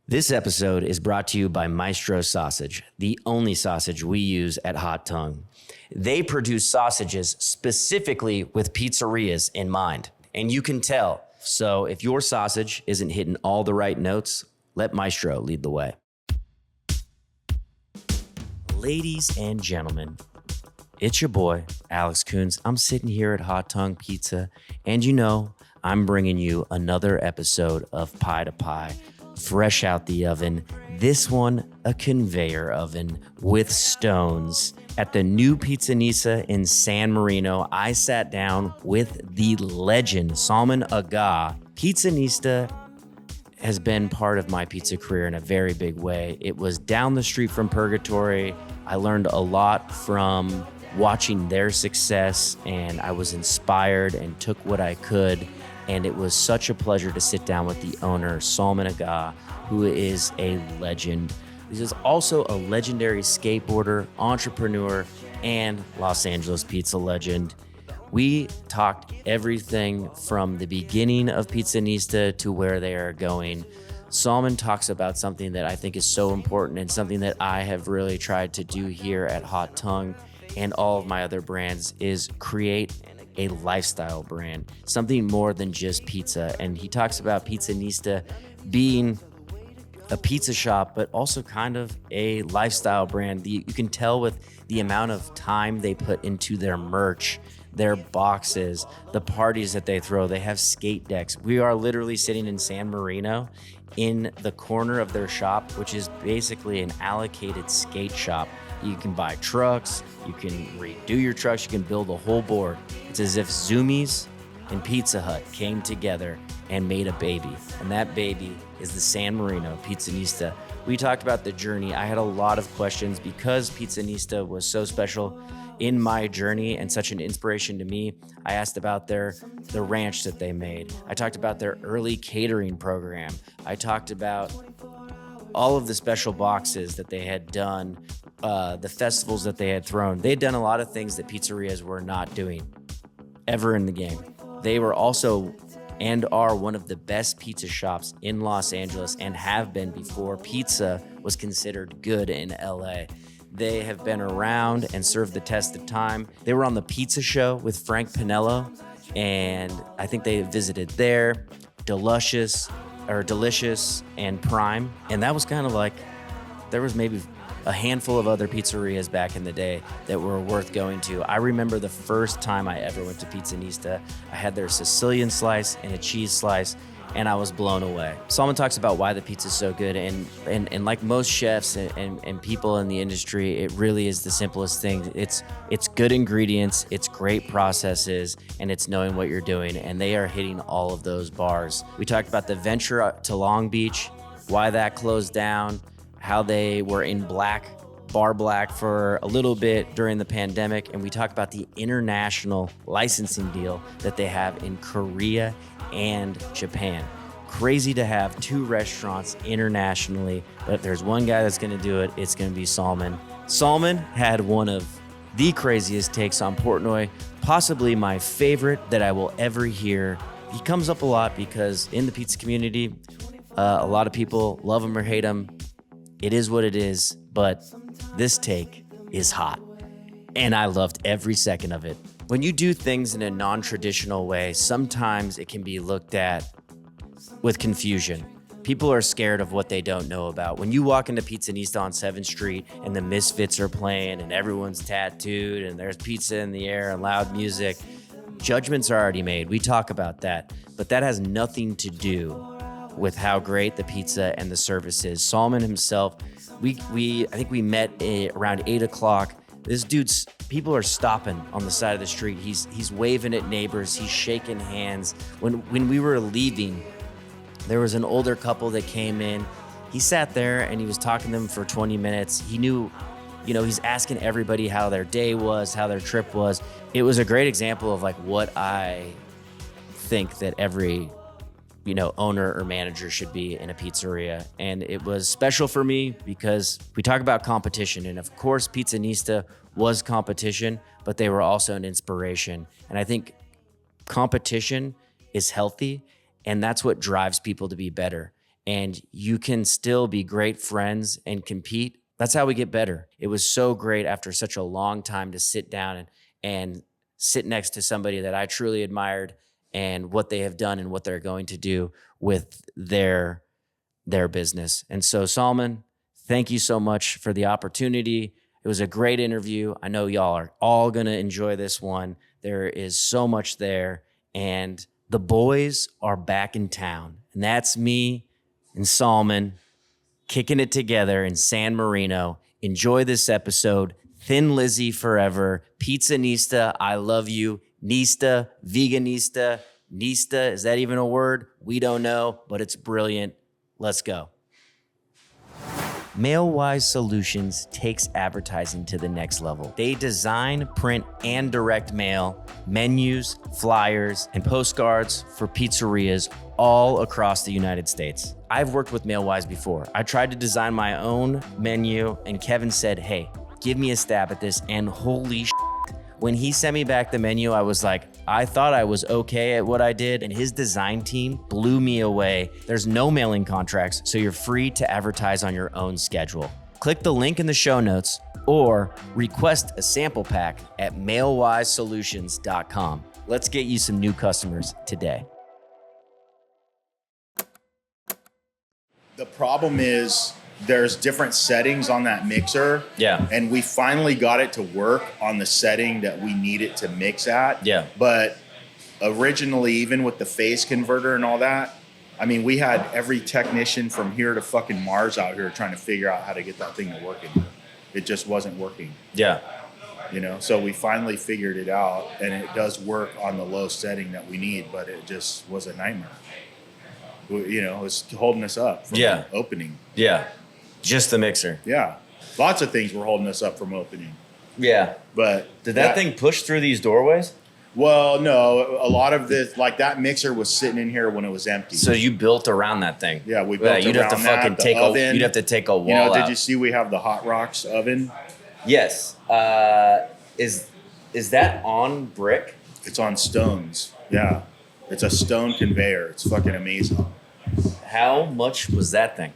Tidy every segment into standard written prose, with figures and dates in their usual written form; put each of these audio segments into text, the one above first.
This episode is brought to you by Maestro Sausage, the only sausage we use at Hot Tongue. They produce sausages specifically with pizzerias in mind, and you can tell. So if your sausage isn't hitting all the right notes, let Maestro lead the way. Ladies and gentlemen, it's your boy, Alex Koons. I'm sitting here at Hot Tongue Pizza, and you know, I'm bringing you another episode of Pie to Pie, fresh out the oven. This one, a conveyor oven with stones. At the new Pizzanista in San Marino, I sat down with the legend, Salman Agah. Pizzanista has been part of my pizza career in a very big way. It was down the street from Purgatory. I learned a lot from watching their success, and I was inspired and took what I could. And it was such a pleasure to sit down with the owner, Salman Agah, who is a legend. He is also a legendary skateboarder, entrepreneur, and Los Angeles pizza legend. We talked everything from the beginning of Pizzanista to where they are going. Salman talks about something that I think is so important and something that I have really tried to do here at Hot Tongue and all of my other brands is create a lifestyle brand, something more than just pizza. And he talks about Pizzanista being a pizza shop, but also kind of a lifestyle brand. You can tell with the amount of time they put into their merch, their boxes, the parties that they throw. They have skate decks. We are literally sitting in San Marino in the corner of their shop, which is basically an allocated skate shop. You can buy trucks, you can redo your trucks, you can build a whole board. It's as if Zoomies and Pizza Hut came together and made a baby. And that baby is the San Marino Pizzanista. We talked about the journey. I had a lot of questions because Pizzanista was so special in my journey and such an inspiration to me. I asked about the ranch that they made. I talked about their early catering program. I talked about all of the special boxes that they had done, the festivals that they had thrown. They had done a lot of things that pizzerias were not doing ever in the game. They were also and are one of the best pizza shops in Los Angeles and have been before pizza was considered good in LA. They have been around and served the test of time. They were on the Pizza Show with Frank Pinello, and I think they visited there, Delicious and Prime. And that was kind of like, there was maybe a handful of other pizzerias back in the day that were worth going to. I remember the first time I ever went to Pizzanista, I had their Sicilian slice and a cheese slice, and I was blown away. Salman talks about why the pizza's so good, and like most chefs and people in the industry, it really is the simplest thing. It's good ingredients, it's great processes, and it's knowing what you're doing, and they are hitting all of those bars. We talked about the venture to Long Beach, why that closed down, how they were in bar black for a little bit during the pandemic, and we talked about the international licensing deal that they have in Korea and Japan. Crazy to have two restaurants internationally, but if there's one guy that's gonna do it, it's gonna be Salman. Salman had one of the craziest takes on Portnoy, possibly my favorite that I will ever hear. He comes up a lot because in the pizza community, a lot of people love him or hate him. It is what it is, but this take is hot, and I loved every second of it. When you do things in a non-traditional way, sometimes it can be looked at with confusion. People are scared of what they don't know about. When you walk into Pizzanista on 7th Street and the Misfits are playing and everyone's tattooed and there's pizza in the air and loud music, judgments are already made. We talk about that, but that has nothing to do with how great the pizza and the service is. Salman himself, I think we met around 8 o'clock. This dude's, people are stopping on the side of the street. He's waving at neighbors. He's shaking hands. When we were leaving, there was an older couple that came in. He sat there and he was talking to them for 20 minutes. He knew, he's asking everybody how their day was, how their trip was. It was a great example of like what I think that every owner or manager should be in a pizzeria. And it was special for me because we talk about competition. And of course, Pizzanista was competition, but they were also an inspiration. And I think competition is healthy, and that's what drives people to be better. and you can still be great friends and compete. That's how we get better. It was so great after such a long time to sit down and sit next to somebody that I truly admired and what they have done and what they're going to do with their business. And so, Salman, thank you so much for the opportunity. It was a great interview. I know y'all are all going to enjoy this one. There is so much there, and the boys are back in town, and that's me and Salman kicking it together in San Marino. Enjoy this episode. Thin Lizzy forever. Pizzanista, I love you. Nista, veganista, Nista, is that even a word? We don't know, but it's brilliant. Let's go. MailWise Solutions takes advertising to the next level. They design, print, and direct mail, menus, flyers, and postcards for pizzerias all across the United States. I've worked with MailWise before. I tried to design my own menu, and Kevin said, hey, give me a stab at this, and holy shit. When he sent me back the menu, I was like, I thought I was okay at what I did, and his design team blew me away. There's no mailing contracts, so you're free to advertise on your own schedule. Click the link in the show notes or request a sample pack at mailwisesolutions.com. Let's get you some new customers today. The problem is there's different settings on that mixer. Yeah. And we finally got it to work on the setting that we need it to mix at. Yeah. But originally, even with the phase converter and all that, I mean, we had every technician from here to fucking Mars out here trying to figure out how to get that thing to work. It just wasn't working. Yeah. You know, so we finally figured it out, and it does work on the low setting that we need, but it just was a nightmare. You know, it was holding us up from opening. Yeah. Just the mixer. Yeah. Lots of things were holding us up from opening. Yeah. But did that thing push through these doorways? Well, no. A lot of this, like that mixer was sitting in here when it was empty. So you built around that thing? Yeah, we built you'd around have to fucking that. take oven, you'd have to take a wall out. out. Did you see we have the Hot Rocks oven? Yes. Is that on brick? It's on stones. Yeah. It's a stone conveyor. It's fucking amazing. How much was that thing?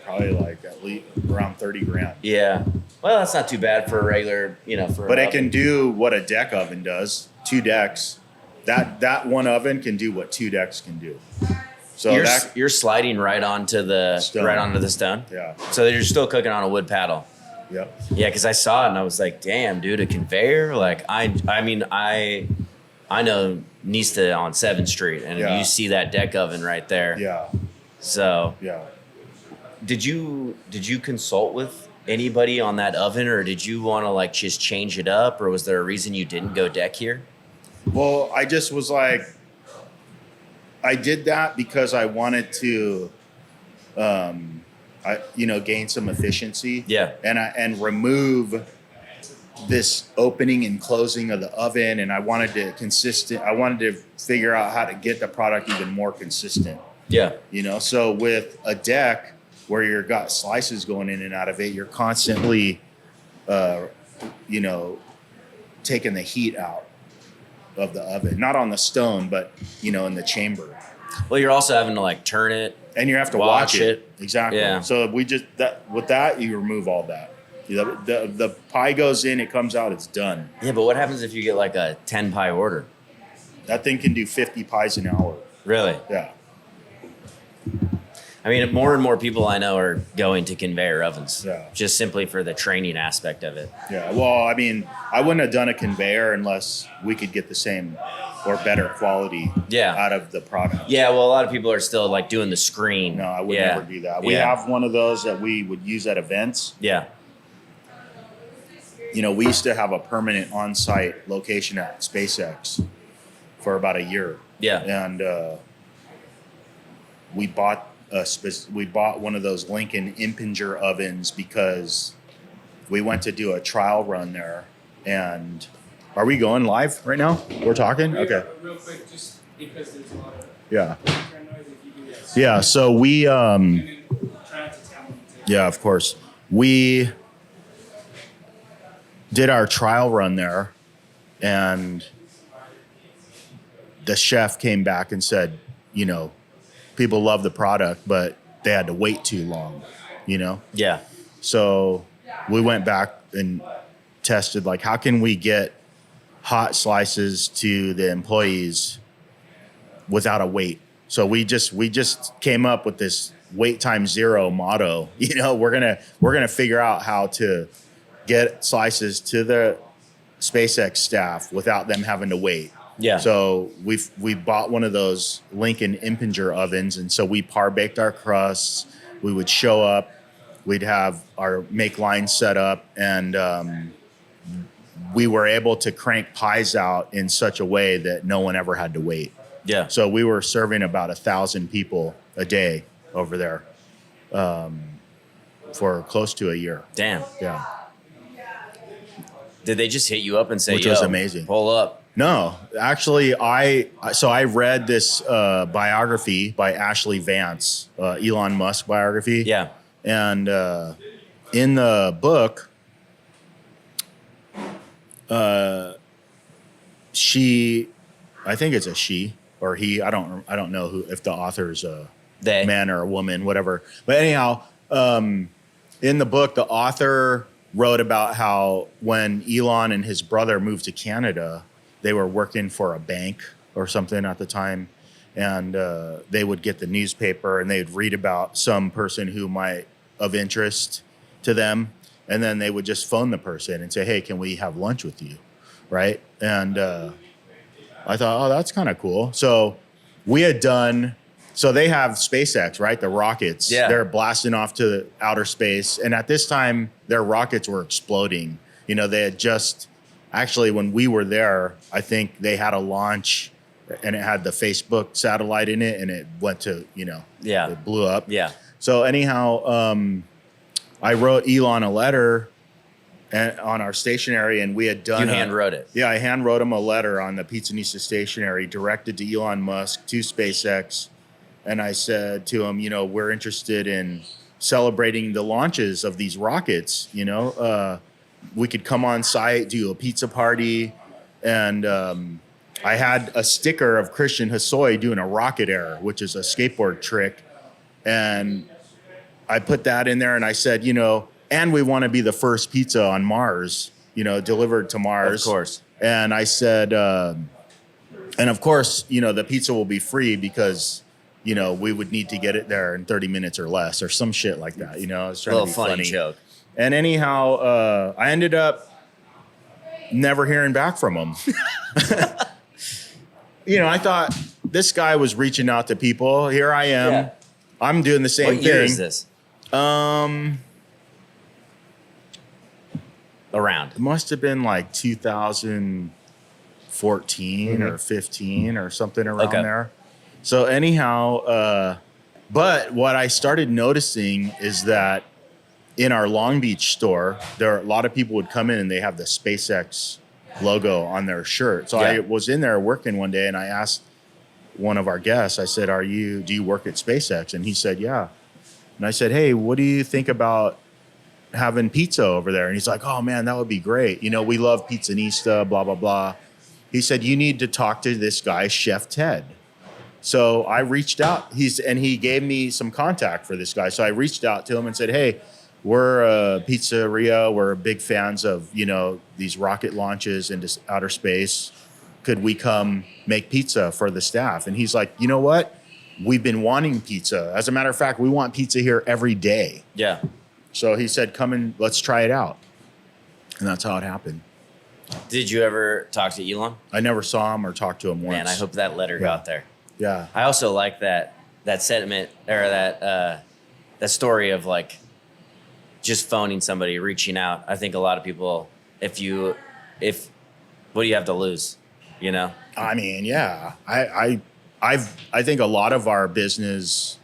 Probably like at least around 30 grand. Yeah. Well, that's not too bad for a regular, But it can do what a deck oven does. 2 decks. That one oven can do what 2 decks can do. So you're sliding right onto the stone. Yeah. So you're still cooking on a wood paddle. Yep. Yeah, because I saw it and I was like, damn, dude, a conveyor. Like I know Nista on 7th Street, and you see that deck oven right there. Yeah. So yeah. Did you consult with anybody on that oven, or did you want to like just change it up, or was there a reason you didn't go deck here? Well, I just was like, I did that because I wanted to, gain some efficiency. Yeah. And remove this opening and closing of the oven, and I wanted to figure out how to get the product even more consistent. Yeah. So with a deck where you've got slices going in and out of it, you're constantly, taking the heat out of the oven, not on the stone, but, in the chamber. Well, you're also having to like turn it. And you have to watch it. Exactly. Yeah. So with that, you remove all that. The pie goes in, it comes out, it's done. Yeah, but what happens if you get like a 10 pie order? That thing can do 50 pies an hour. Really? Yeah. I mean, more and more people I know are going to conveyor ovens. Yeah. Just simply for the training aspect of it. Yeah. Well, I mean, I wouldn't have done a conveyor unless we could get the same or better quality out of the product. Yeah. Well, a lot of people are still like doing the screen. No, I would never do that. We have one of those that we would use at events. Yeah. We used to have a permanent on-site location at SpaceX for about a year. Yeah. And we bought one of those Lincoln Impinger ovens because we went to do a trial run there. And are we going live right now? We're talking? Okay. Real quick, just because there's a lot of background noise, if you do that. Yeah, so we of course. We did our trial run there, and the chef came back and said, people love the product, but they had to wait too long, you know? Yeah. So we went back and tested, like, how can we get hot slices to the employees without a wait? So we just came up with this wait time zero motto. You know, we're gonna figure out how to get slices to the SpaceX staff without them having to wait. Yeah. So we bought one of those Lincoln Impinger ovens, and so we par baked our crusts. We would show up, we'd have our make line set up, and we were able to crank pies out in such a way that no one ever had to wait. Yeah. So we were serving about 1,000 people a day over there for close to a year. Damn. Yeah. Did they just hit you up and say, Which yo, was amazing. pull up? No, actually, I read this biography by Ashley Vance, Elon Musk biography. Yeah. And in the book, she, I think it's a she or he. I don't know who, if the author's a They. man or a woman, whatever. But anyhow, in the book, the author wrote about how when Elon and his brother moved to Canada, they were working for a bank or something at the time, and they would get the newspaper and they'd read about some person who might of interest to them, and then they would just phone the person and say, "Hey, can we have lunch with you?" Right? And I thought, oh, that's kind of cool. So we had done. So they have SpaceX, right? The rockets. Yeah. They're blasting off to outer space. And at this time, their rockets were exploding. You know, they had just, actually, when we were there, I think they had a launch and it had the Facebook satellite in it and it went to, you know, Yeah. it blew up. Yeah. So anyhow, I wrote Elon a letter on our stationery, and we had done. You hand wrote it. Yeah, I hand wrote him a letter on the Pizzanista stationery directed to Elon Musk, to SpaceX. And I said to him, you know, we're interested in celebrating the launches of these rockets. You know, we could come on site, do a pizza party. And I had a sticker of Christian Hosoi doing a rocket air, which is a skateboard trick. And I put that in there and I said, you know, and we want to be the first pizza on Mars, you know, delivered to Mars. Of course. And I said, and of course, you know, the pizza will be free because, you know, we would need to get it there in 30 minutes or less or some shit like that. You know, I was trying A to little be funny funny. joke. And anyhow, I ended up never hearing back from him. You know, I thought this guy was reaching out to people. Here I am. Yeah. I'm doing the same What year thing. is this? Around. It must have been like 2014 or 15 or something around Okay. there. So anyhow, but what I started noticing is that in our Long Beach store, there are a lot of people would come in and they have the SpaceX logo on their shirt. So Yeah. I was in there working one day and I asked one of our guests, I said, do you work at SpaceX? And he said, yeah. And I said, hey, what do you think about having pizza over there? And he's like, oh man, that would be great. You know, we love Pizzanista, blah, blah, blah. He said, you need to talk to this guy, Chef Ted. So I reached out, he gave me some contact for this guy. So I reached out to him and said, hey, we're a pizzeria. We're big fans of, you know, these rocket launches into outer space. Could we come make pizza for the staff? And he's like, you know what? We've been wanting pizza. As a matter of fact, we want pizza here every day. Yeah. So he said, come and let's try it out. And that's how it happened. Did you ever talk to Elon? I never saw him or talked to him once. Man, I hope that letter got there. Yeah. I also like that sentiment or that story of like just phoning somebody, reaching out. I think a lot of people, what do you have to lose? You know? I mean, yeah. I think a lot of our business,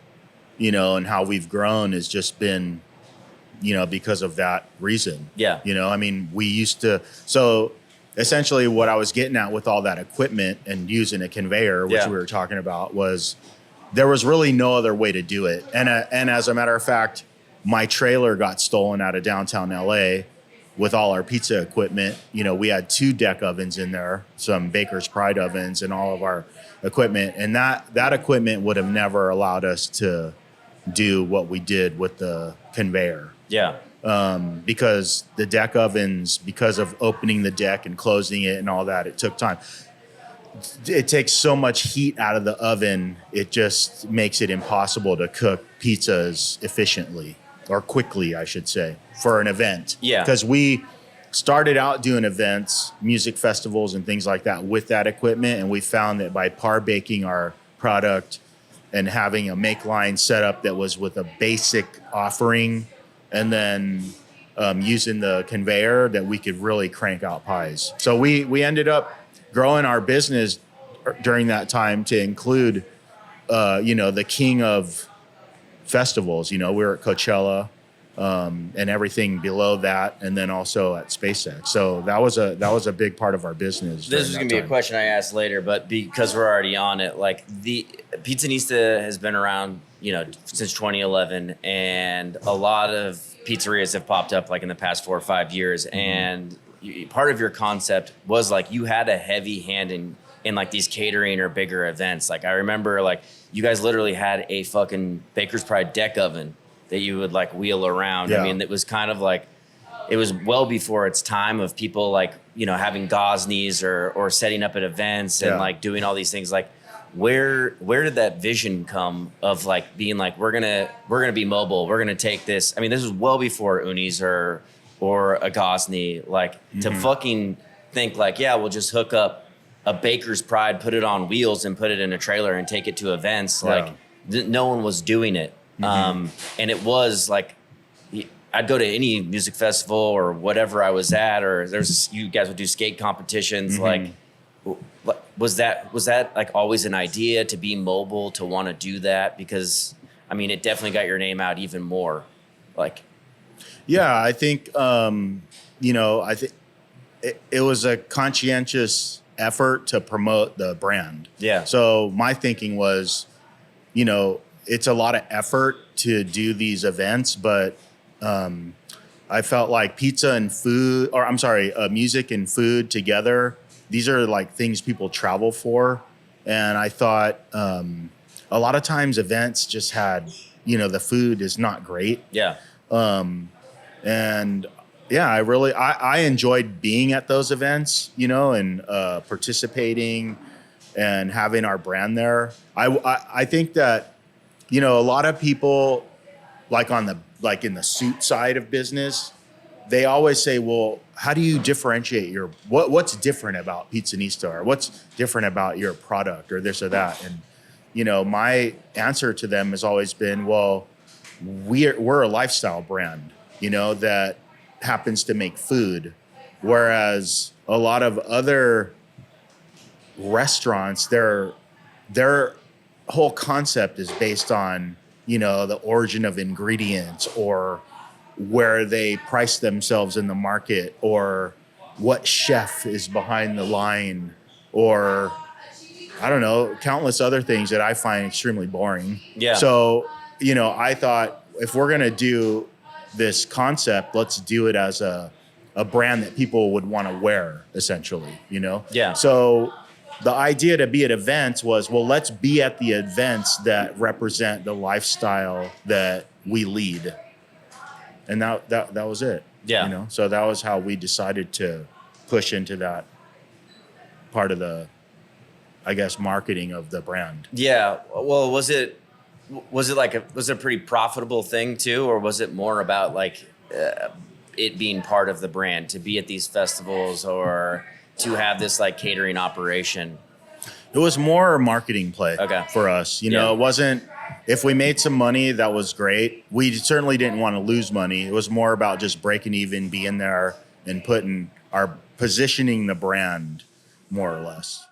you know, and how we've grown has just been, you know, because of that reason. Yeah. You know, I mean, we used to, so essentially what I was getting at with all that equipment and using a conveyor, which Yeah. we were talking about, was there was really no other way to do it. And as a matter of fact, my trailer got stolen out of downtown LA with all our pizza equipment. You know, we had 2 deck ovens in there, some Baker's Pride ovens, and all of our equipment. And that equipment would have never allowed us to do what we did with the conveyor. Yeah. Because the deck ovens, because of opening the deck and closing it and all that, it took time. It takes so much heat out of the oven, it just makes it impossible to cook pizzas efficiently, or quickly, I should say, for an event. Yeah. Because we started out doing events, music festivals and things like that with that equipment, and we found that by par baking our product and having a make line set up that was with a basic offering, and then using the conveyor, that we could really crank out pies. So we ended up growing our business during that time to include, the king of festivals. You know, we were at Coachella and everything below that, and then also at SpaceX. So that was a big part of our business. This is going to be a question I asked later, but because we're already on it, like the Pizzanista has been around, since 2011, and a lot of pizzerias have popped up like in the past 4 or 5 years. Mm-hmm. And part of your concept was like you had a heavy hand in like these catering or bigger events. Like I remember like you guys literally had a fucking Baker's Pride deck oven that you would like wheel around. Yeah. I mean, it was kind of like, it was well before its time of people like, having gosneys or setting up at events and like doing all these things. Like where did that vision come of like being like, we're gonna be mobile. We're gonna take this. I mean, this was well before Unis or a gosney, like to fucking think like, yeah, we'll just hook up a Baker's Pride, put it on wheels and put it in a trailer and take it to events. Yeah. Like no one was doing it. And it was like, I'd go to any music festival or whatever I was at, or you guys would do skate competitions. Like, was that like always an idea to be mobile, to want to do that? Because I mean, it definitely got your name out even more. Like, yeah, I think, I think it was a conscientious effort to promote the brand. Yeah. So my thinking was, it's a lot of effort to do these events, but I felt like pizza and food, music and food together, these are like things people travel for. And I thought a lot of times events just had, the food is not great. Yeah. And yeah, I enjoyed being at those events, and participating and having our brand there. I think that, a lot of people in the suit side of business, they always say, well, how do you differentiate what's different about Pizzanista, or what's different about your product, or this or that? And, my answer to them has always been, well, we're a lifestyle brand, that happens to make food. Whereas a lot of other restaurants, their whole concept is based on, the origin of ingredients, or where they price themselves in the market, or what chef is behind the line, or I don't know, countless other things that I find extremely boring. Yeah. So, I thought if we're going to do this concept, let's do it as a brand that people would want to wear, essentially, Yeah. So the idea to be at events was, well, let's be at the events that represent the lifestyle that we lead. And that was it. Yeah. So that was how we decided to push into that part of the, I guess, marketing of the brand. Yeah. Well, was it a pretty profitable thing too, or was it more about like it being part of the brand, to be at these festivals or to have this like catering operation? It was more a marketing play for us. It wasn't, if we made some money, that was great. We certainly didn't want to lose money. It was more about just breaking even, being there, and positioning the brand more or less.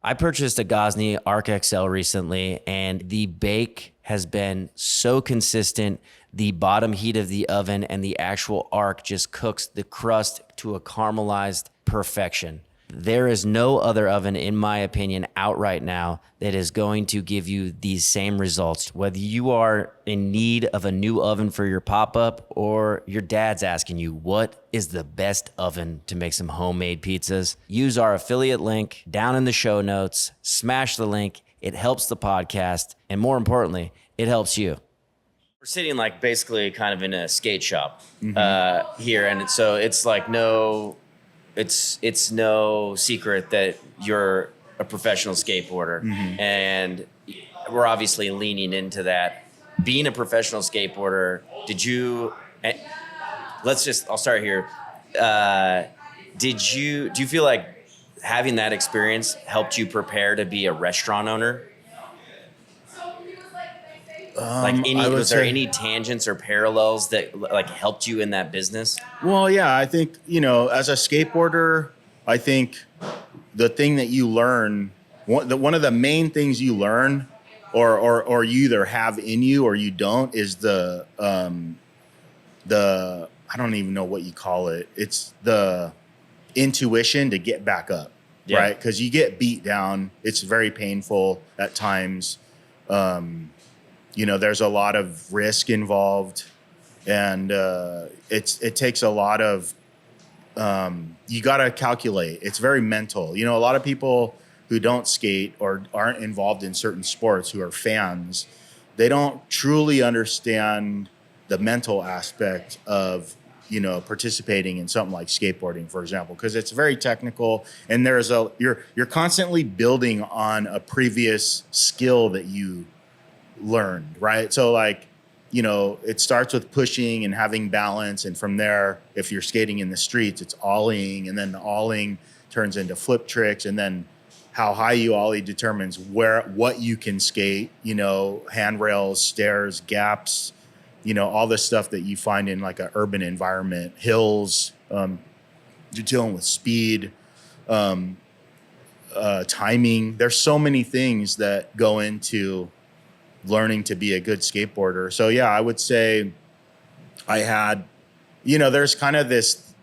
I purchased a Gosney Arc XL recently, and the bake has been so consistent. The bottom heat of the oven and the actual arc just cooks the crust to a caramelized perfection. There is no other oven, in my opinion, out right now that is going to give you these same results. Whether you are in need of a new oven for your pop-up or your dad's asking you, what is the best oven to make some homemade pizzas? Use our affiliate link down in the show notes. Smash the link. It helps the podcast. And more importantly, it helps you. We're sitting like basically kind of in a skate shop here. And so it's like it's no secret that you're a professional skateboarder, and we're obviously leaning into that. Being a professional skateboarder, I'll start here. Do you feel like having that experience helped you prepare to be a restaurant owner? Was there any tangents or parallels that like helped you in that business? Well, yeah, I think, as a skateboarder, I think the thing that you learn, one of the main things you learn or you either have in you or you don't is the I don't even know what you call it. It's the intuition to get back up, right? Because you get beat down. It's very painful at times. There's a lot of risk involved, and it takes a lot of, you got to calculate. It's very mental. A lot of people who don't skate or aren't involved in certain sports who are fans, they don't truly understand the mental aspect of, participating in something like skateboarding, for example, because it's very technical, and you're constantly building on a previous skill that you learned, right? So it starts with pushing and having balance, and from there, if you're skating in the streets, it's ollieing, and then the ollieing turns into flip tricks, and then how high you ollie determines what you can skate, handrails, stairs, gaps, all the stuff that you find in like an urban environment, hills, you're dealing with speed, timing. There's so many things that go into learning to be a good skateboarder. So yeah, I would say I had, there's kind of this,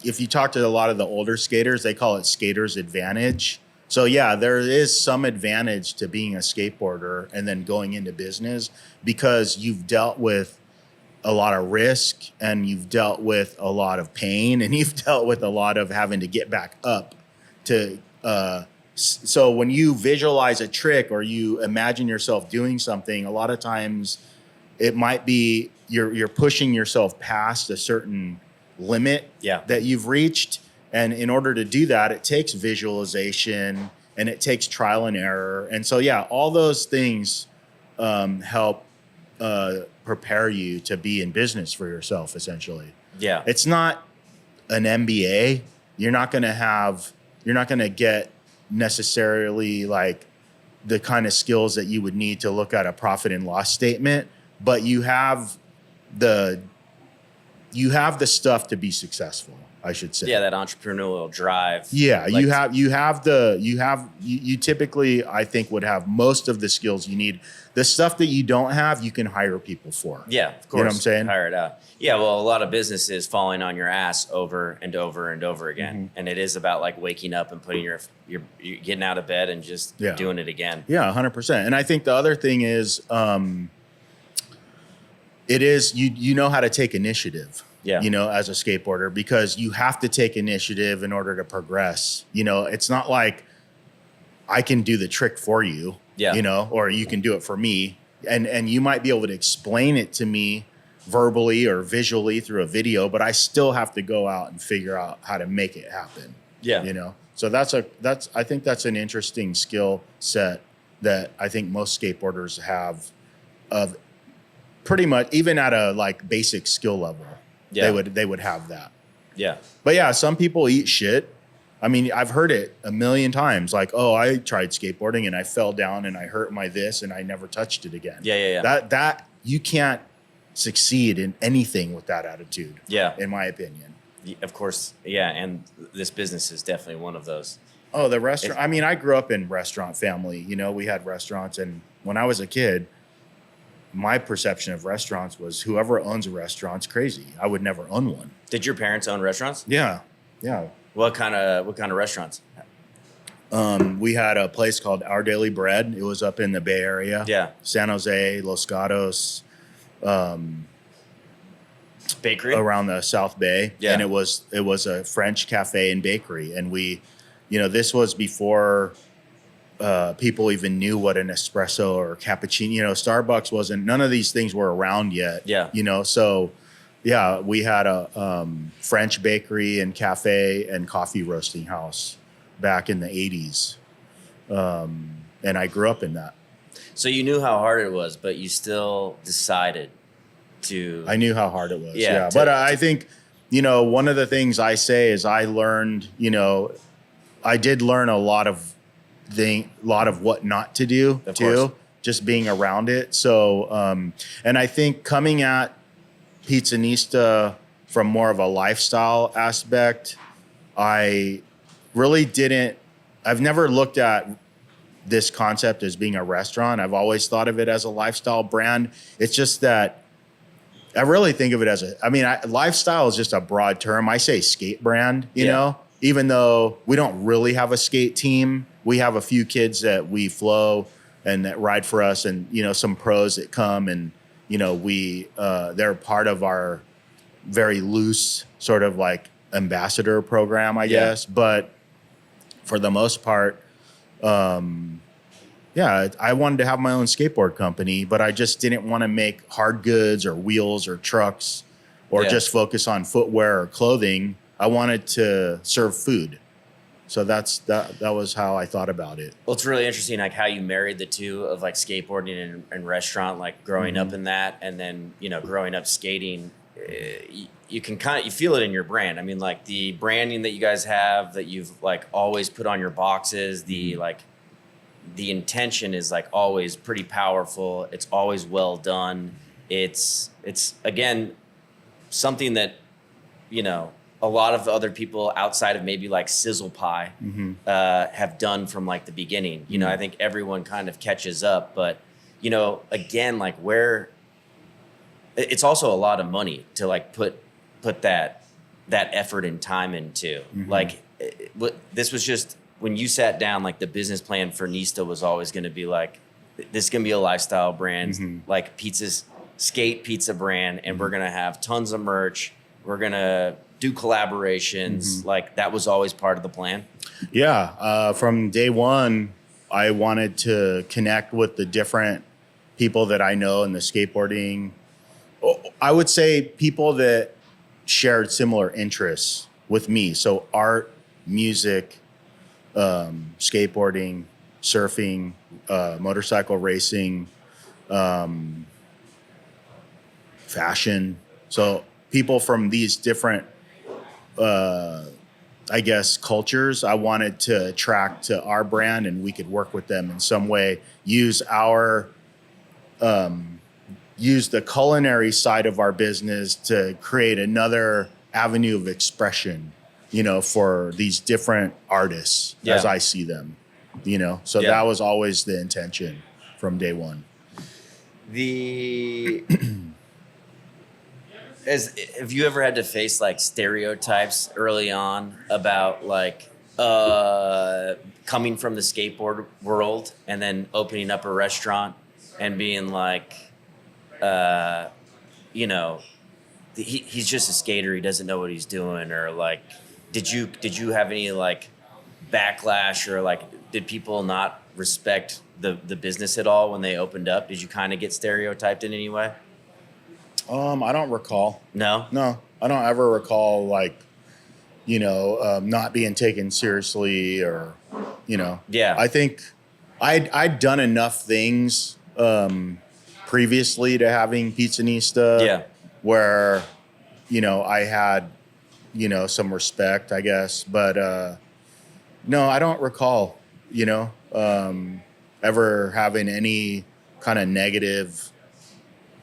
if you talk to a lot of the older skaters, they call it skater's advantage. So yeah, there is some advantage to being a skateboarder and then going into business because you've dealt with a lot of risk and you've dealt with a lot of pain and you've dealt with a lot of having to get back up to, so when you visualize a trick or you imagine yourself doing something, a lot of times it might be you're pushing yourself past a certain limit that you've reached. And in order to do that, it takes visualization and it takes trial and error. And so, yeah, all those things help prepare you to be in business for yourself, essentially. Yeah. It's not an MBA. You're not going to get necessarily like the kind of skills that you would need to look at a profit and loss statement, but you have the stuff to be successful, I should say. Yeah, that entrepreneurial drive. Yeah, you typically, I think, would have most of the skills you need. The stuff that you don't have, you can hire people for. Yeah, of course. You know what I'm saying? Hire it out. Yeah, well, a lot of businesses falling on your ass over and over and over again. Mm-hmm. And it is about like waking up and putting you're getting out of bed and just doing it again. Yeah, 100%. And I think the other thing is, it is, you know how to take initiative. Yeah. As a skateboarder, because you have to take initiative in order to progress. It's not like I can do the trick for you, or you can do it for me. And you might be able to explain it to me verbally or visually through a video, but I still have to go out and figure out how to make it happen. Yeah. So I think that's an interesting skill set that I think most skateboarders have of pretty much even at a like basic skill level. Yeah. They would have that. Yeah. But yeah, some people eat shit. I mean, I've heard it a million times. Like, oh, I tried skateboarding and I fell down and I hurt my this and I never touched it again. Yeah. That you can't succeed in anything with that attitude. Yeah. In my opinion. Of course. Yeah. And this business is definitely one of those. Oh, the restaurant. I mean, I grew up in restaurant family. We had restaurants, and when I was a kid, my perception of restaurants was whoever owns a restaurant's crazy. I would never own one. Did your parents own restaurants? Yeah. Yeah. What kind of restaurants? We had a place called Our Daily Bread. It was up in the Bay Area. Yeah. San Jose, Los Gatos, Bakery? around the South Bay. Yeah. And it was a French cafe and bakery. And we, this was before people even knew what an espresso or cappuccino, Starbucks wasn't, none of these things were around yet. Yeah. So yeah, we had a French bakery and cafe and coffee roasting house back in the 80s. And I grew up in that. So you knew how hard it was, but you still decided to. I knew how hard it was. Yeah, But I think, one of the things I say is I learned, I did learn a lot of what not to do Of too, course. just being around it. So, and I think coming at Pizzanista from more of a lifestyle aspect, I've never looked at this concept as being a restaurant. I've always thought of it as a lifestyle brand. It's just that I really think of it as lifestyle is just a broad term. I say skate brand, you know, even though we don't really have a skate team. We have a few kids that we flow and that ride for us, and, some pros that come and, they're part of our very loose sort of like ambassador program, I guess. But for the most part, I wanted to have my own skateboard company, but I just didn't want to make hard goods or wheels or trucks or just focus on footwear or clothing. I wanted to serve food. So that was how I thought about it. Well, it's really interesting, like how you married the two of like skateboarding and restaurant, like growing up in that, and then growing up skating. You can you feel it in your brand. I mean, like the branding that you guys have that you've like always put on your boxes. The intention is like always pretty powerful. It's always well done. It's again something that a lot of other people outside of maybe like Sizzle Pie have done from like the beginning. I think everyone kind of catches up, but again, like where it's also a lot of money to like put that effort and time into. Like this was just when you sat down, like the business plan for Nista was always going to be like, this is going to be a lifestyle brand, like skate pizza brand, and we're going to have tons of merch. We're going to do collaborations. Like that was always part of the plan. Yeah. From day one, I wanted to connect with the different people that I know in the skateboarding. I would say people that shared similar interests with me. So art, music, skateboarding, surfing, motorcycle racing, fashion. So people from these different cultures, I wanted to attract to our brand, and we could work with them in some way, use the culinary side of our business to create another avenue of expression, for these different artists as I see them, So that was always the intention from day one. Have you ever had to face like stereotypes early on about like coming from the skateboard world and then opening up a restaurant and being like, he's just a skater, he doesn't know what he's doing, or like, did you have any like backlash, or like did people not respect the business at all when they opened up? Did you kind of get stereotyped in any way? I don't recall. No, I don't ever recall like, not being taken seriously or, Yeah. I think I'd done enough things previously to having Pizzanista where, I had, some respect, I guess. But no, I don't recall, ever having any kind of negative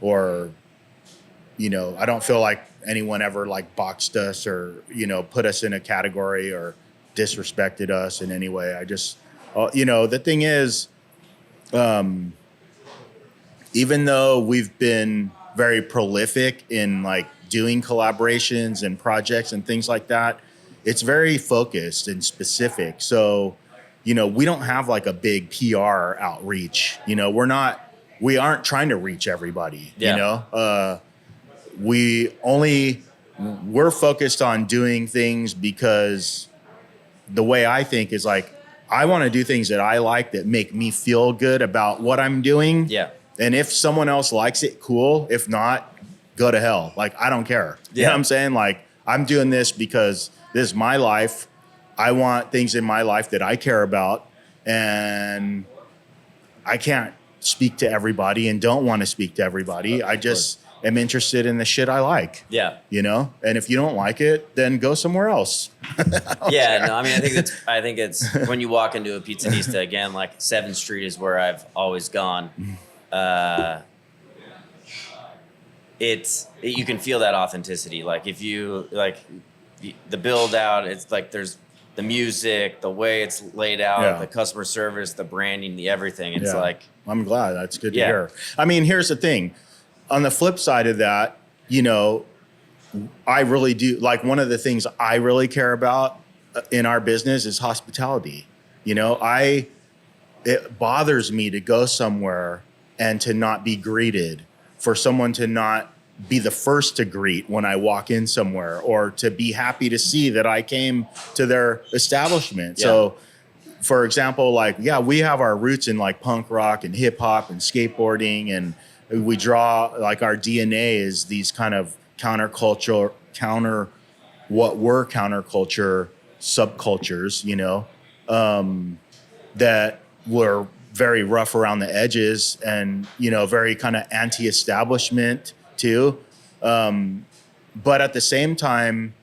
or, I don't feel like anyone ever like boxed us or, put us in a category or disrespected us in any way. I just, the thing is, even though we've been very prolific in like doing collaborations and projects and things like that, it's very focused and specific. So, you know, we don't have like a big PR outreach. You know, we aren't trying to reach everybody. Yeah. You know, we're focused on doing things because the way I think is like, I want to do things that I like that make me feel good about what I'm doing. Yeah. And if someone else likes it, cool. If not, go to hell. Like, I don't care. You know what I'm saying? Like, I'm doing this because this is my life. I want things in my life that I care about. And I can't speak to everybody and don't want to speak to everybody. I just am interested in the shit I like. Yeah. You know? And if you don't like it, then go somewhere else. Yeah, no, I mean, I think it's when you walk into a Pizzanista again, like 7th Street is where I've always gone. You can feel that authenticity. Like if you like the build out, it's like there's the music, the way it's laid out, the customer service, the branding, the everything. It's like, I'm glad. That's good to hear. I mean, here's the thing. On the flip side of that, you know, I really do, like, one of the things I really care about in our business is hospitality. You know, it bothers me to go somewhere and to not be greeted, for someone to not be the first to greet when I walk in somewhere, or to be happy to see that I came to their establishment. Yeah. So, for example, like, we have our roots in like punk rock and hip hop and skateboarding, and we draw, like, our DNA is these kind of counterculture subcultures, you know, that were very rough around the edges and, you know, very kind of anti-establishment too. But at the same time,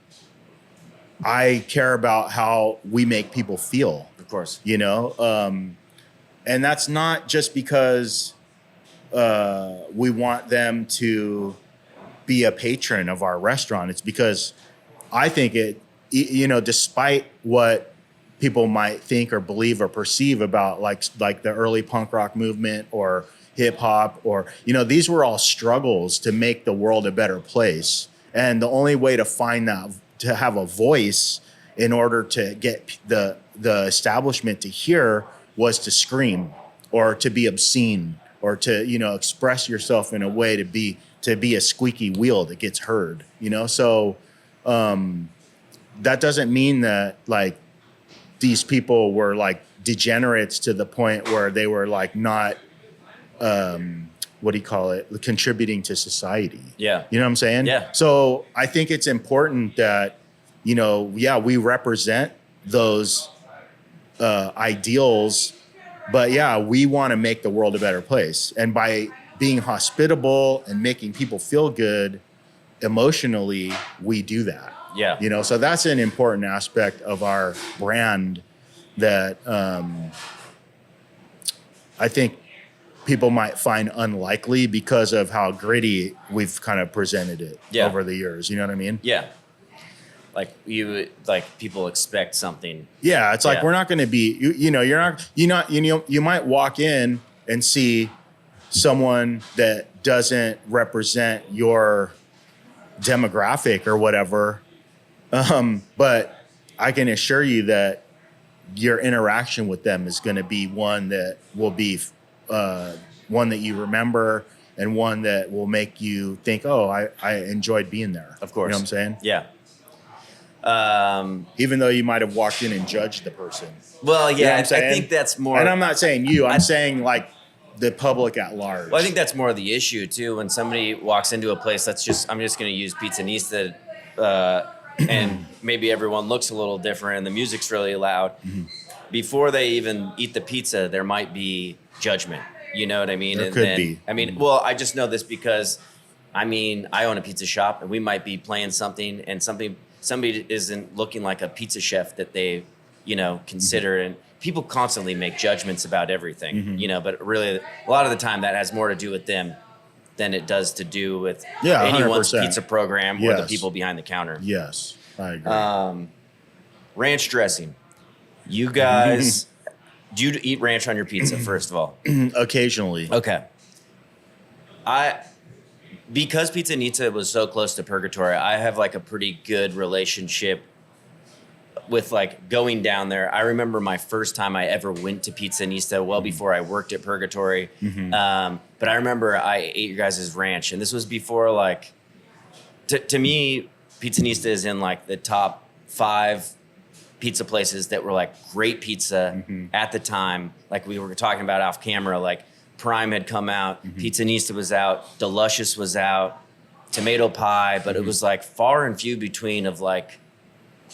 I care about how we make people feel. of course, You know, and that's not just because we want them to be a patron of our restaurant. It's because I think you know, despite what people might think or believe or perceive about like the early punk rock movement or hip hop, or, you know, these were all struggles to make the world a better place. And the only way to find that, to have a voice in order to get the establishment to hear, was to scream or to be obscene or to, you know, express yourself in a way to be a squeaky wheel that gets heard, you know? So that doesn't mean that like these people were like degenerates to the point where they were like not, contributing to society. Yeah. You know what I'm saying? Yeah. So I think it's important that, you know, we represent those ideals, but we want to make the world a better place. And by being hospitable and making people feel good emotionally, we do that. Yeah. You know, so that's an important aspect of our brand that I think people might find unlikely because of how gritty we've kind of presented it over the years. You know what I mean? Yeah. Like people expect something. Yeah. It's like, we're not going to be, you might walk in and see someone that doesn't represent your demographic or whatever. But I can assure you that your interaction with them is going to be one that will be one that you remember, and one that will make you think, oh, I enjoyed being there. Of course. You know what I'm saying? Yeah. Even though you might have walked in and judged the person. Well, You know what I'm I saying? think that's more. And I'm not saying you, I'm saying like the public at large. Well, I think that's more of the issue too. When somebody walks into a place, I'm just going to use Pizzanista, and maybe everyone looks a little different and the music's really loud. Mm-hmm. Before they even eat the pizza, there might be judgment. You know what I mean? There could be. I mean, well, I just know this because, I own a pizza shop, and we might be playing something, and somebody isn't looking like a pizza chef that they, consider. And people constantly make judgments about everything, but really a lot of the time that has more to do with them than it does to do with anyone's 100%. Pizza program or the people behind the counter. Yes, I agree. Ranch dressing. You guys, do you eat ranch on your pizza, first of all? Occasionally. Okay. Because Pizzanista was so close to Purgatory, I have like a pretty good relationship with like going down there. I remember my first time I ever went to Pizzanista, well before I worked at Purgatory. But I remember I ate your guys' ranch, and this was before like, to me, Pizzanista is in like the top 5 pizza places that were like great pizza at the time. Like we were talking about off camera, like Prime had come out, Pizzanista was out, Deluscious was out, Tomato Pie, but it was like far and few between of like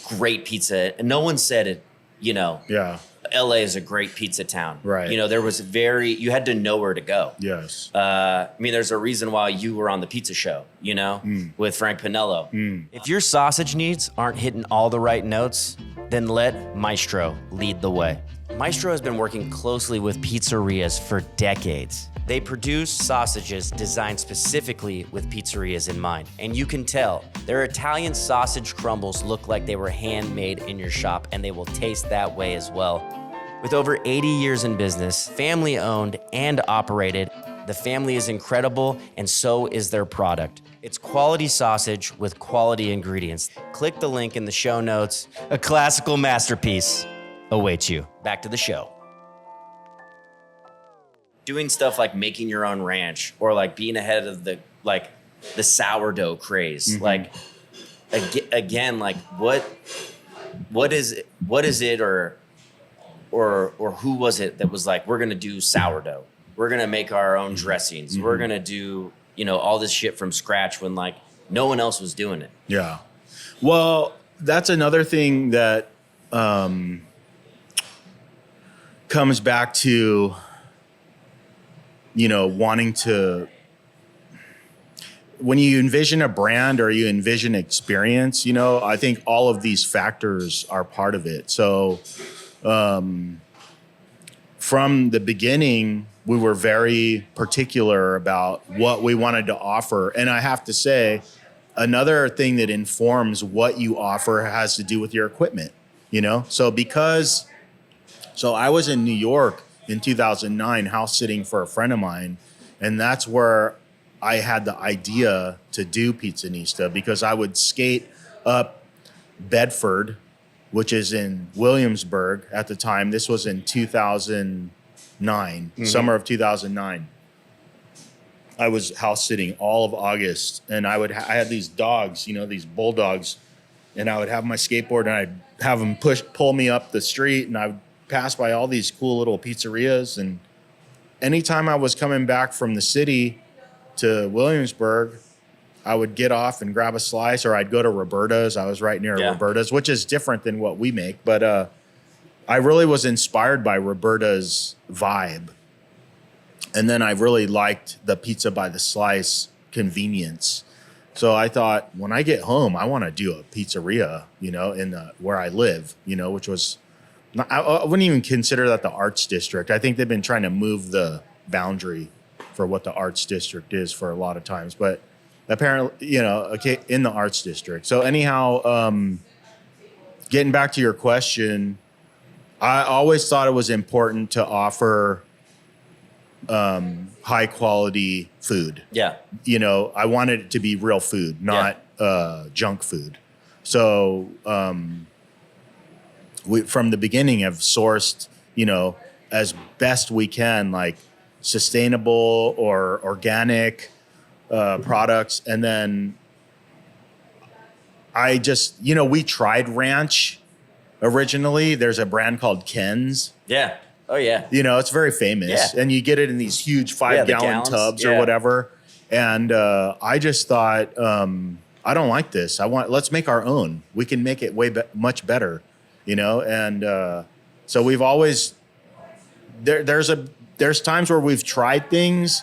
great pizza. And no one said it, you know. Yeah. LA is a great pizza town. Right. You know, you had to know where to go. Yes. I mean, there's a reason why you were on the pizza show, you know, with Frank Pinello. If your sausage needs aren't hitting all the right notes, then let Maestro lead the way. Maestro has been working closely with pizzerias for decades. They produce sausages designed specifically with pizzerias in mind. And you can tell their Italian sausage crumbles look like they were handmade in your shop, and they will taste that way as well. With over 80 years in business, family owned and operated, the family is incredible, and so is their product. It's quality sausage with quality ingredients. Click the link in the show notes. A classical masterpiece awaits you. Back to the show. Doing stuff like making your own ranch, or like being ahead of the sourdough craze. Like again, like what is it or who was it that was like, we're gonna do sourdough, we're gonna make our own dressings, we're gonna do, you know, all this shit from scratch when like no one else was doing it. Yeah. Well, that's another thing that comes back to, you know, wanting to, when you envision a brand or you envision experience, you know, I think all of these factors are part of it. So from the beginning, we were very particular about what we wanted to offer. And I have to say, another thing that informs what you offer has to do with your equipment, you know? So I was in New York in 2009, house sitting for a friend of mine. And that's where I had the idea to do Pizzanista, because I would skate up Bedford, which is in Williamsburg at the time. This was in 2009, summer of 2009. I was house sitting all of August, and I had these dogs, you know, these bulldogs, and I would have my skateboard and I'd have them pull me up the street, and I would pass by all these cool little pizzerias. And anytime I was coming back from the city to Williamsburg, I would get off and grab a slice, or I'd go to Roberta's. I was right near Roberta's, which is different than what we make. But I really was inspired by Roberta's vibe. And then I really liked the pizza by the slice convenience. So I thought, when I get home, I want to do a pizzeria, you know, in where I live, you know, which was, I wouldn't even consider that the arts district. I think they've been trying to move the boundary for what the arts district is for a lot of times. But apparently, you know, okay, in the arts district. So anyhow, getting back to your question, I always thought it was important to offer high quality food. Yeah. You know, I wanted it to be real food, not junk food. So we, from the beginning, have sourced, you know, as best we can, like sustainable or organic products. And then I just, you know, we tried ranch originally. There's a brand called Ken's. Yeah. Oh, yeah. You know, it's very famous. Yeah. And you get it in these huge 5-gallon tubs or whatever. And I just thought, I don't like this. Let's make our own. We can make it much better, you know? And so we've always, there's times where we've tried things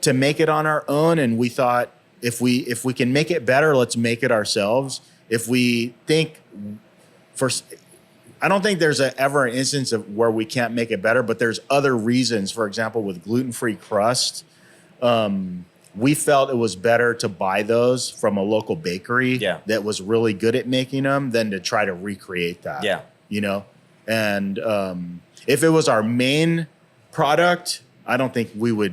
to make it on our own, and we thought, if we can make it better, let's make it ourselves. If we think I don't think there's ever an instance of where we can't make it better, but there's other reasons. For example, with gluten-free crust, we felt it was better to buy those from a local bakery that was really good at making them than to try to recreate that. Yeah. You know? And if it was our main product, I don't think we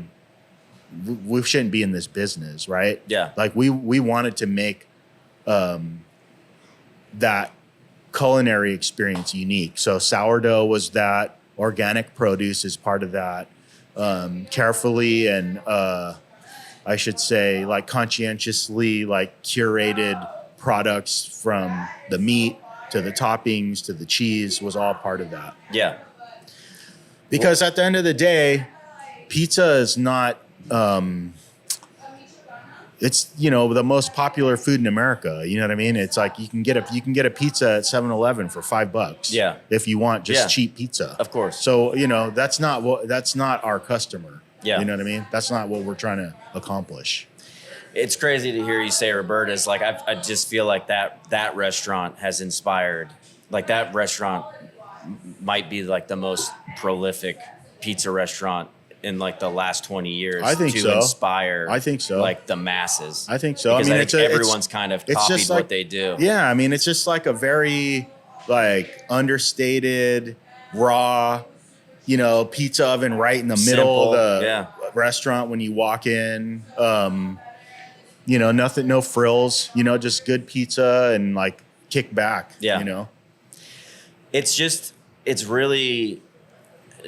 shouldn't be in this business, right? Yeah. Like we wanted to make that culinary experience unique. So sourdough was that. Organic produce is part of that. Carefully and I should say like conscientiously like curated products from the meat to the toppings to the cheese was all part of that. Yeah. Because at the end of the day, pizza is not it's, you know, the most popular food in America. You know what I mean? It's like you can get a pizza at 7-Eleven for $5. Yeah. If you want just Yeah. cheap pizza. Of course. So, you know, that's not our customer. Yeah. You know what I mean? That's not what we're trying to accomplish. It's crazy to hear you say Roberta's. Like I just feel like that restaurant has inspired. Like that restaurant might be like the most prolific pizza restaurant in like the last 20 years. I think to so. inspire. I think so. Like the masses. I think so. Because I mean, think everyone's kind of it's copied just like, what they do. Yeah, I mean, it's just like a very like understated, raw, you know, pizza oven right in the middle of the restaurant when you walk in. You know, nothing, no frills. You know, just good pizza and like kick back. Yeah. You know, it's really.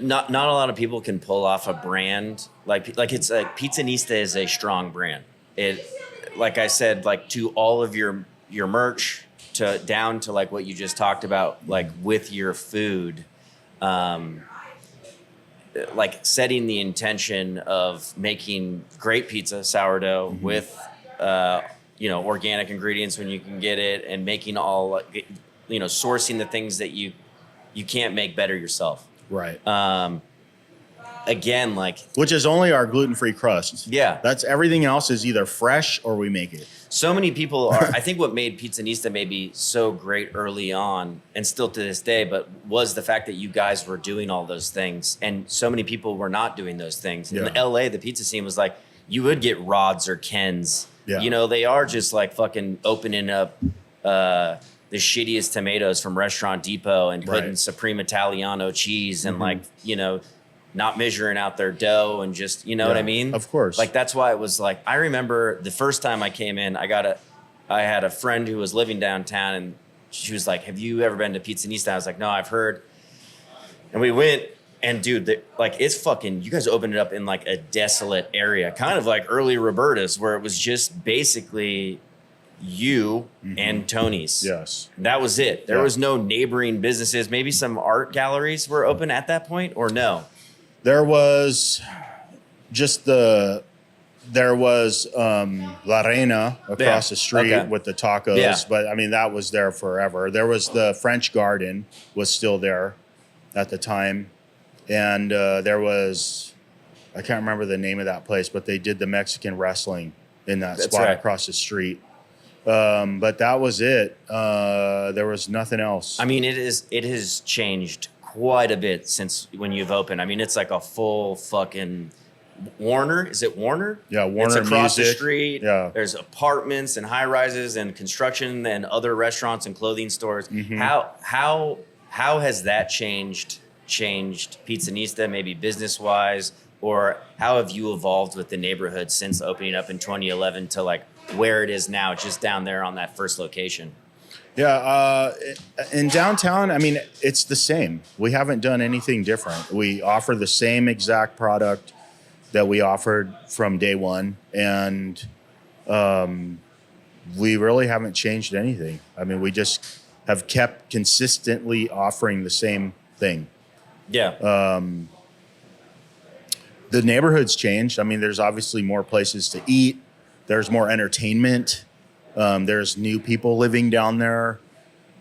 Not a lot of people can pull off a brand like it's like Pizzanista is a strong brand. It, like I said, like to all of your merch to down to like what you just talked about, like with your food, like setting the intention of making great pizza, sourdough with, you know, organic ingredients when you can get it, and making all, you know, sourcing the things that you can't make better yourself. right? Again, like Which is only our gluten-free crust. Yeah. That's everything else is either fresh or we make it. so many people are. I think what made Pizzanista maybe so great early on, and still to this day, but was the fact that you guys were doing all those things, and so many people were not doing those things. In LA, the pizza scene was like you would get Rods or Kens. Yeah. You know, they are just like fucking opening up the shittiest tomatoes from Restaurant Depot and putting Supreme Italiano cheese and like, you know, not measuring out their dough and just, you know what I mean? Of course. Like, that's why it was like, I remember the first time I came in, I had a friend who was living downtown, and she was like, have you ever been to Pizzanista? I was like, no, I've heard. And we went, and dude, like, it's fucking, you guys opened it up in like a desolate area, kind of like early Roberta's, where it was just basically you and Tony's. Yes. That was it. There was no neighboring businesses. Maybe some art galleries were open at that point, or no? There was just La Reina across the street with the tacos, but I mean, that was there forever. There was the French Garden was still there at the time. And there was, I can't remember the name of that place, but they did the Mexican wrestling in that spot across the street. But that was it. There was nothing else. I mean, it has changed quite a bit since when you've opened. I mean, it's like a full fucking Warner. Is it Warner? Yeah, Warner It's across Music. the street. Yeah. There's apartments and high rises and construction and other restaurants and clothing stores. How has that changed Pizzanista, maybe business wise, or how have you evolved with the neighborhood since opening up in 2011 to like where it is now, just down there on that first location? Yeah, in downtown, I mean, it's the same. We haven't done anything different. We offer the same exact product that we offered from day one, and we really haven't changed anything. I mean, we just have kept consistently offering the same thing. Yeah. The neighborhood's changed. I mean, there's obviously more places to eat. There's more entertainment. There's new people living down there.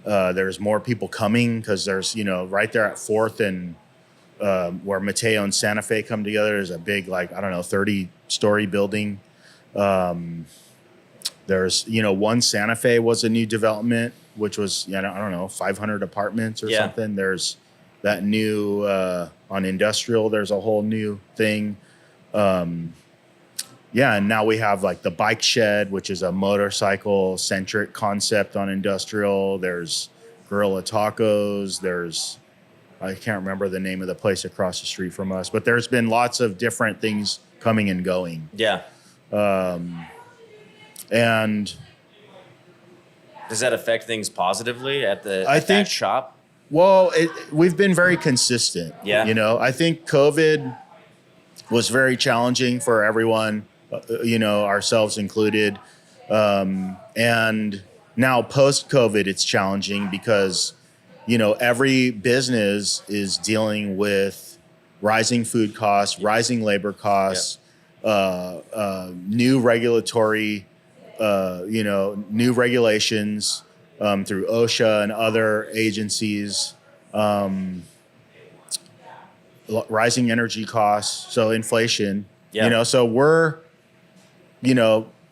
There's more people coming because there's, you know, right there at 4th and where Mateo and Santa Fe come together, there's a big, like, I don't know, 30-story building. There's, you know, one Santa Fe was a new development, which was, you know, I don't know, 500 apartments or something. There's that new on Industrial, there's a whole new thing. Yeah, and now we have like the Bike Shed, which is a motorcycle-centric concept on Industrial. There's Gorilla Tacos. There's, I can't remember the name of the place across the street from us, but there's been lots of different things coming and going. Yeah. And Does that affect things positively at I that think- shop? Well, we've been very consistent. Yeah. You know, I think COVID was very challenging for everyone, ourselves included. And now post-COVID, it's challenging because, every business is dealing with rising food costs, rising labor costs, new regulatory, new regulations through OSHA and other agencies, rising energy costs, so inflation. Yeah. So we're,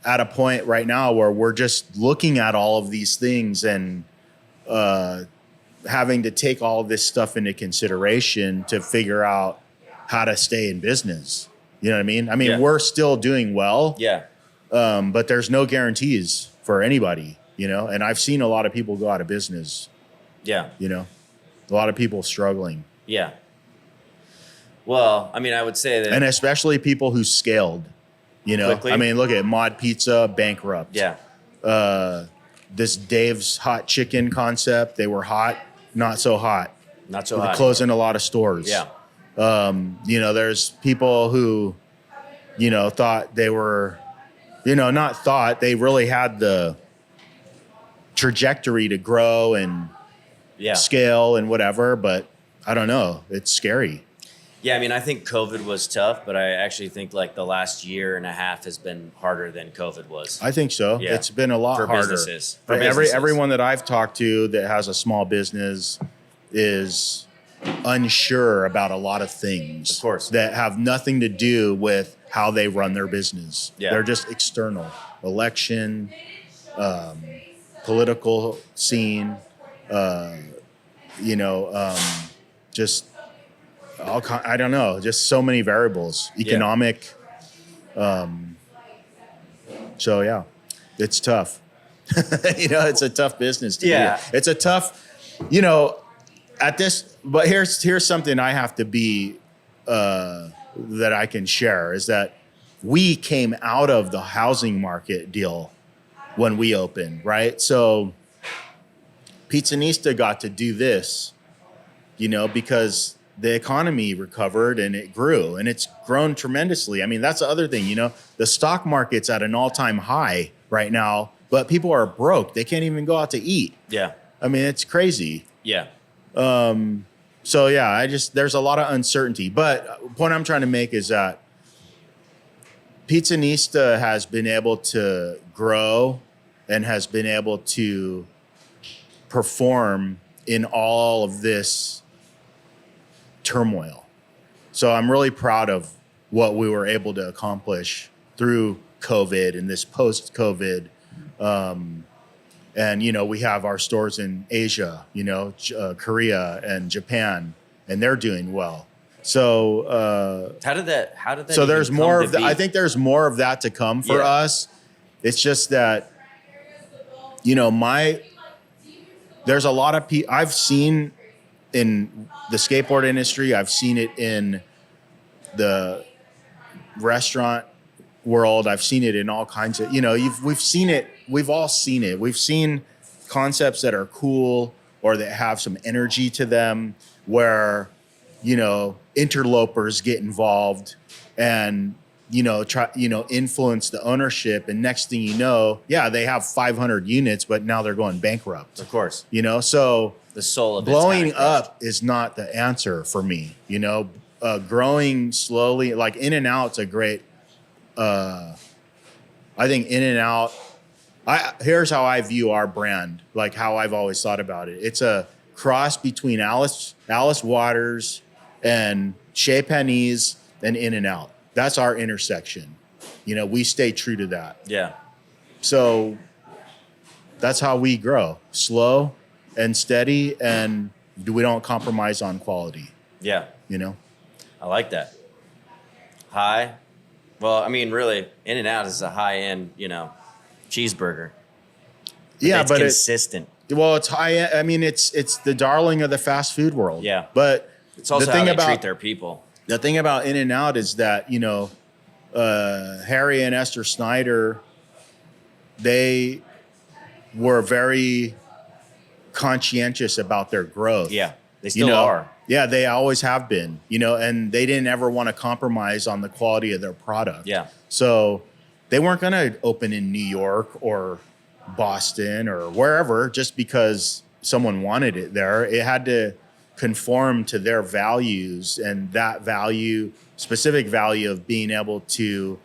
at a point right now where we're just looking at all of these things and having to take all of this stuff into consideration to figure out how to stay in business. You know what I mean? Yeah. We're still doing well. Yeah. But there's no guarantees for anybody, and I've seen a lot of people go out of business, Yeah. a lot of people struggling, Yeah. Well, I would say that. and especially people who scaled, Quickly? look at Mod Pizza bankrupt. Yeah. This Dave's hot chicken concept, they were hot, not so hot. Not so They're hot. closing a lot of stores. Yeah. There's people who, thought they were, not thought, they really had the trajectory to grow and Yeah. scale and whatever, but I don't know. It's scary. Yeah. I think COVID was tough, but I actually think like the last year and a half has been harder than COVID was. I think so. Yeah. It's been a lot For harder. businesses. For For businesses. everyone that I've talked to that has a small business is unsure about a lot of things. Of course. That have nothing to do with how they run their business. Yeah. They're just external. Election, political scene, just I don't know, just so many variables. Economic. So yeah, it's tough. It's a tough business to be Yeah. in. It's a tough, at this, but here's something I have to be, that I can share is that we came out of the housing market deal when we opened, right? So Pizzanista got to do this, because the economy recovered and it grew and it's grown tremendously. That's the other thing, the stock market's at an all-time high right now, but people are broke. They can't even go out to eat. Yeah. It's crazy. Yeah. So yeah, there's a lot of uncertainty, but the point I'm trying to make is that Pizzanista has been able to grow and has been able to perform in all of this turmoil. So I'm really proud of what we were able to accomplish through COVID and this post-COVID. And, we have our stores in Asia, Korea and Japan, and they're doing well. So, How did that so even there's come more to of that. be? I think there's more of that to come for Yeah. us. It's just that, there's a lot of people I've seen in the skateboard industry. I've seen it in the restaurant world. I've seen it in all kinds of, we've seen it. We've all seen it. We've seen concepts that are cool or that have some energy to them where, interlopers get involved and, influence the ownership. And next thing you know, they have 500 units, but now they're going bankrupt. Of course. So The soul of it's blowing kinda crushed. up is not the answer for me. Growing slowly, like In-N-Out's a great, I think In-N-Out, here's how I view our brand, like how I've always thought about it. It's a cross between Alice Waters and Chez Panisse and In-N-Out. That's our intersection. We stay true to that. Yeah. So that's how we grow, slow and steady, and we don't compromise on quality, Yeah. I like that. High. Well, really, In-N-Out is a high-end, cheeseburger. Yeah, it's but consistent. it's high. It's the darling of the fast food world. Yeah. But It's also the how thing they about treat their people. the thing about In-N-Out is that Harry and Esther Snyder, they were very conscientious about their growth. Yeah, they still are. Yeah, they always have been, and they didn't ever want to compromise on the quality of their product. Yeah. So they weren't going to open in New York or Boston or wherever just because someone wanted it there. It had to conform to their values, and that specific value of being able to,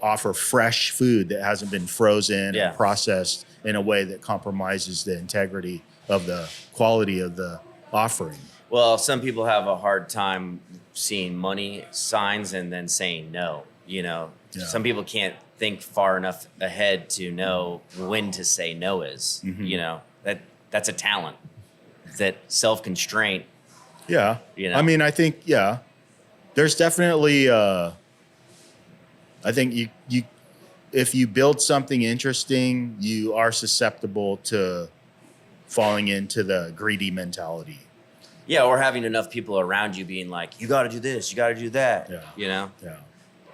offer fresh food that hasn't been frozen and processed in a way that compromises the integrity of the quality of the offering. Well, some people have a hard time seeing money signs and then saying no. Some people can't think far enough ahead to know when to say no is. That's a talent. That self-constraint. Yeah. I mean, I think, there's definitely, I think you if you build something interesting, you are susceptible to falling into the greedy mentality. Yeah, or having enough people around you being like, you got to do this, you got to do that. Yeah.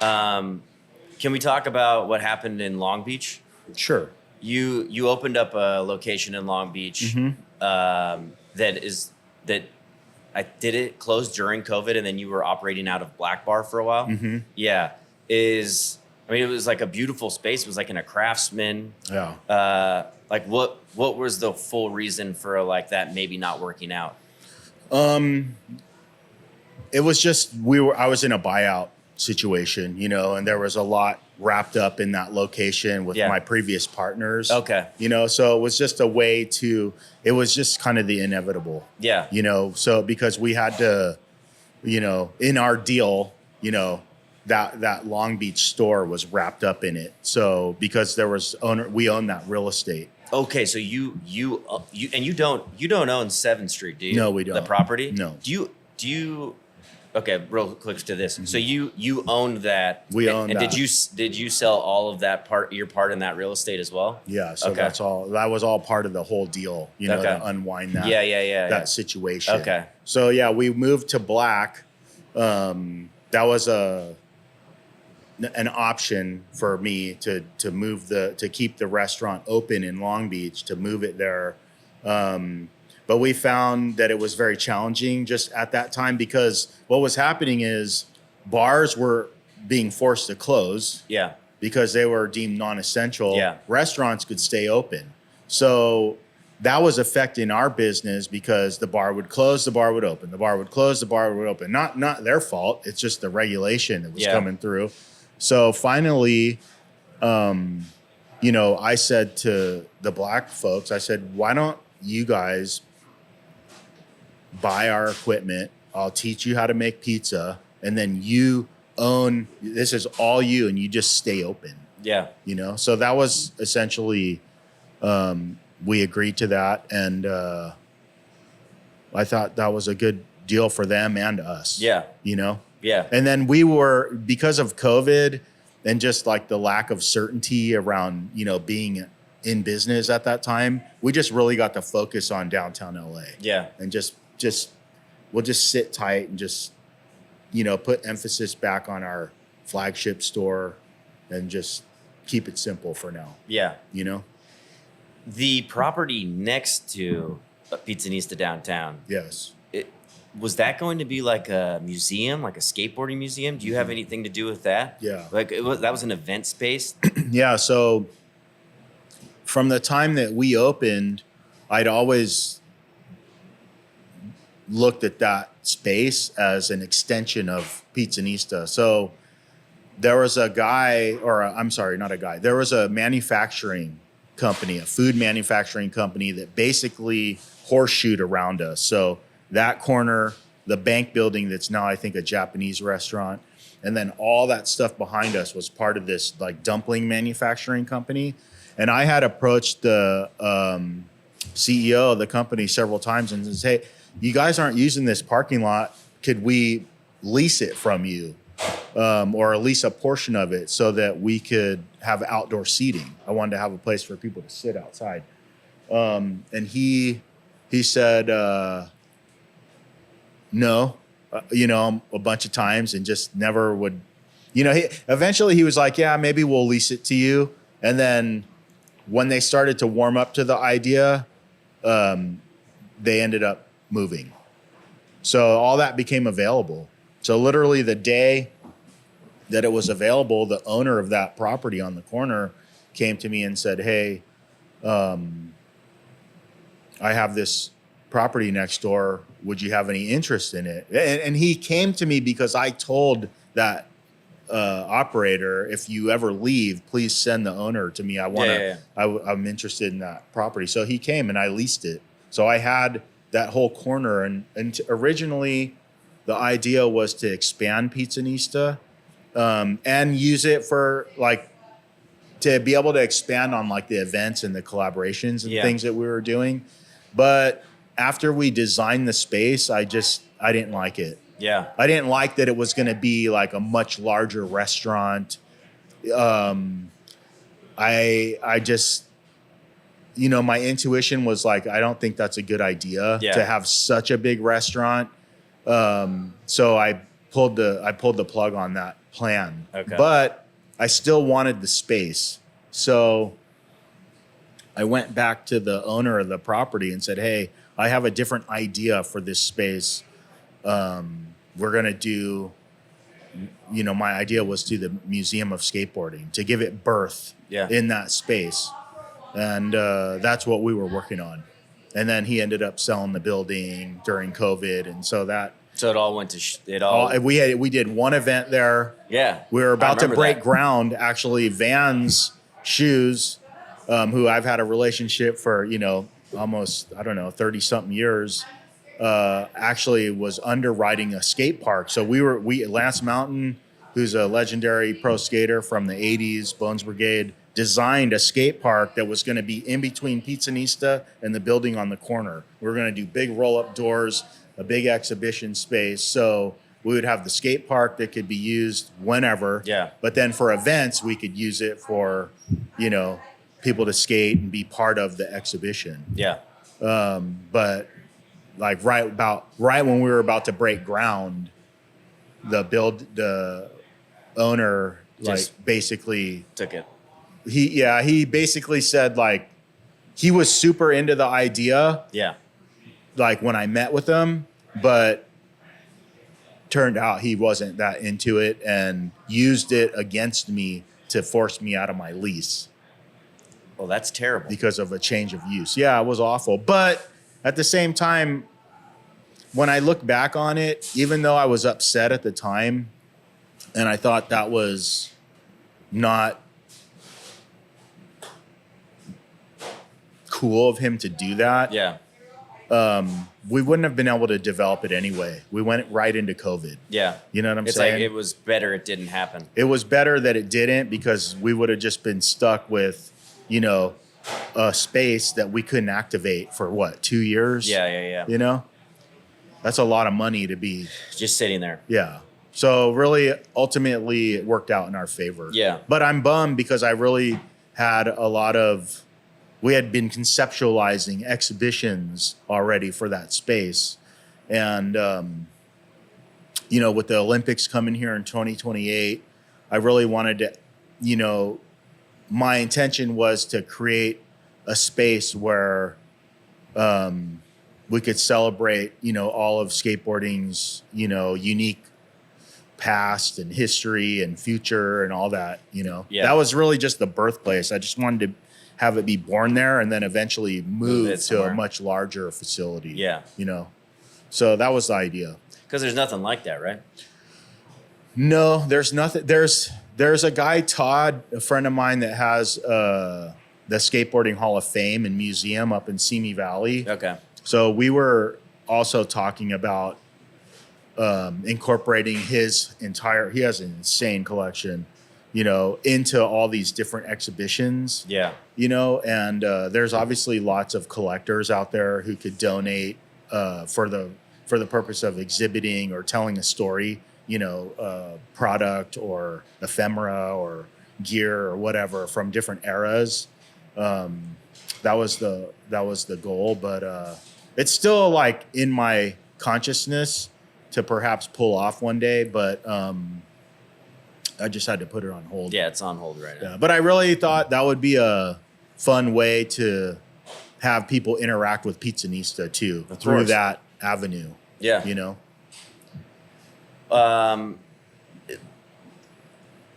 Can we talk about what happened in Long Beach? Sure. You opened up a location in Long Beach that did it close during COVID, and then you were operating out of Black Bar for a while. Mm-hmm. Yeah, it was like a beautiful space. It was like in a Craftsman. Yeah. Like what was the full reason for like that maybe not working out? It was just I was in a buyout situation, and there was a lot wrapped up in that location with my previous partners. Okay. So it was just a way it was just kind of the inevitable. Yeah. So because we had to, in our deal, that Long Beach store was wrapped up in it. So because we own that real estate. Okay, so you don't own 7th Street, do you? No, we don't. The property? No. Do you? Okay, real quick to this. Mm-hmm. So you owned that. We owned that. And did you sell all of that your part in that real estate as well? Yeah. So that's all. That was all part of the whole deal. To unwind that. That situation. Okay. So we moved to Black. That was an option for me to move to keep the restaurant open in Long Beach, to move it there. But we found that it was very challenging just at that time, because what was happening is bars were being forced to close. Yeah. Because they were deemed non-essential. Yeah. Restaurants could stay open. So that was affecting our business, because the bar would close, the bar would open, the bar would close, the bar would open. Not their fault. It's just the regulation that was coming through. So finally, I said to the Black folks, I said, why don't you guys buy our equipment? I'll teach you how to make pizza, and then this is all you, and you just stay open. Yeah. So that was essentially, we agreed to that. And I thought that was a good deal for them and us. Yeah. Yeah. And then because of COVID and just like the lack of certainty around, being in business at that time, we just really got to focus on downtown LA. Yeah. And we'll just sit tight and just, put emphasis back on our flagship store and just keep it simple for now. Yeah. The property next to Pizzanista downtown. Yes. Was that going to be like a museum, like a skateboarding museum? Do you have anything to do with that? Yeah. That was an event space? Yeah. So from the time that we opened, I'd always looked at that space as an extension of Pizzanista. So there was there was a manufacturing company, a food manufacturing company that basically horseshoed around us. So that corner, the bank building that's now, I think, a Japanese restaurant, and then all that stuff behind us was part of this like dumpling manufacturing company. And I had approached the CEO of the company several times and said, hey, you guys aren't using this parking lot. Could we lease it from you, or lease a portion of it so that we could have outdoor seating? I wanted to have a place for people to sit outside. And he said, no, a bunch of times, and just never would, eventually he was like, yeah, maybe we'll lease it to you. And then when they started to warm up to the idea, they ended up moving. So all that became available. So literally the day that it was available, the owner of that property on the corner came to me and said, hey, I have this property next door. Would you have any interest in it? And he came to me because I told that operator, if you ever leave, please send the owner to me. I want to, I'm interested in that property. So he came and I leased it. So I had that whole corner, and originally the idea was to expand Pizzanista, and use it for like, to be able to expand on like the events and the collaborations and things that we were doing. But after we designed the space, I didn't like it. Yeah. I didn't like that it was going to be like a much larger restaurant. I just, my intuition was like, I don't think that's a good idea to have such a big restaurant. So I pulled the plug on that plan. Okay. But I still wanted the space. So I went back to the owner of the property and said, hey, I have a different idea for this space. We're going to do, my idea was to the Museum of Skateboarding, to give it birth in that space. And that's what we were working on. And then he ended up selling the building during COVID. And so it all went to we did one event there. Yeah. We were about to break ground. Actually, Vans Shoes, who I've had a relationship for, almost, 30 something years, actually was underwriting a skate park. So Lance Mountain, who's a legendary pro skater from the 80s, Bones Brigade, designed a skate park that was going to be in between Pizzanista and the building on the corner. We were going to do big roll-up doors, a big exhibition space. So we would have the skate park that could be used whenever. Yeah. But then for events, we could use it for, people to skate and be part of the exhibition. Yeah. But like right when we were about to break ground, the owner just basically took it. He basically said like he was super into the idea. Yeah. Like when I met with him, but turned out he wasn't that into it and used it against me to force me out of my lease. Well, that's terrible. Because of a change of use. Yeah, it was awful. But at the same time, when I look back on it, even though I was upset at the time and I thought that was not cool of him to do that. Yeah. We wouldn't have been able to develop it anyway. We went right into COVID. Yeah. You know what I'm saying? It's like it was better it didn't happen. It was better that it didn't, because we would have just been stuck with, a space that we couldn't activate for 2 years? Yeah. That's a lot of money to be just sitting there. Yeah. So really, ultimately, it worked out in our favor. Yeah. But I'm bummed because I really had we had been conceptualizing exhibitions already for that space. And, with the Olympics coming here in 2028, I really wanted to, my intention was to create a space where we could celebrate, all of skateboarding's, unique past and history and future and all that, That was really just the birthplace. I just wanted to have it be born there and then eventually move to a much larger facility. Yeah. So that was the idea. Because there's nothing like that, right? No, there's nothing. There's a guy, Todd, a friend of mine, that has the Skateboarding Hall of Fame and Museum up in Simi Valley. Okay. So we were also talking about incorporating he has an insane collection, into all these different exhibitions. Yeah. And there's obviously lots of collectors out there who could donate for the purpose of exhibiting or telling a story, product or ephemera or gear or whatever from different eras. That was the goal, but it's still like in my consciousness to perhaps pull off one day, but I just had to put it on hold. Yeah, it's on hold right now. Yeah, but I really thought that would be a fun way to have people interact with Pizzanista too Of through course. that avenue. Yeah. You know?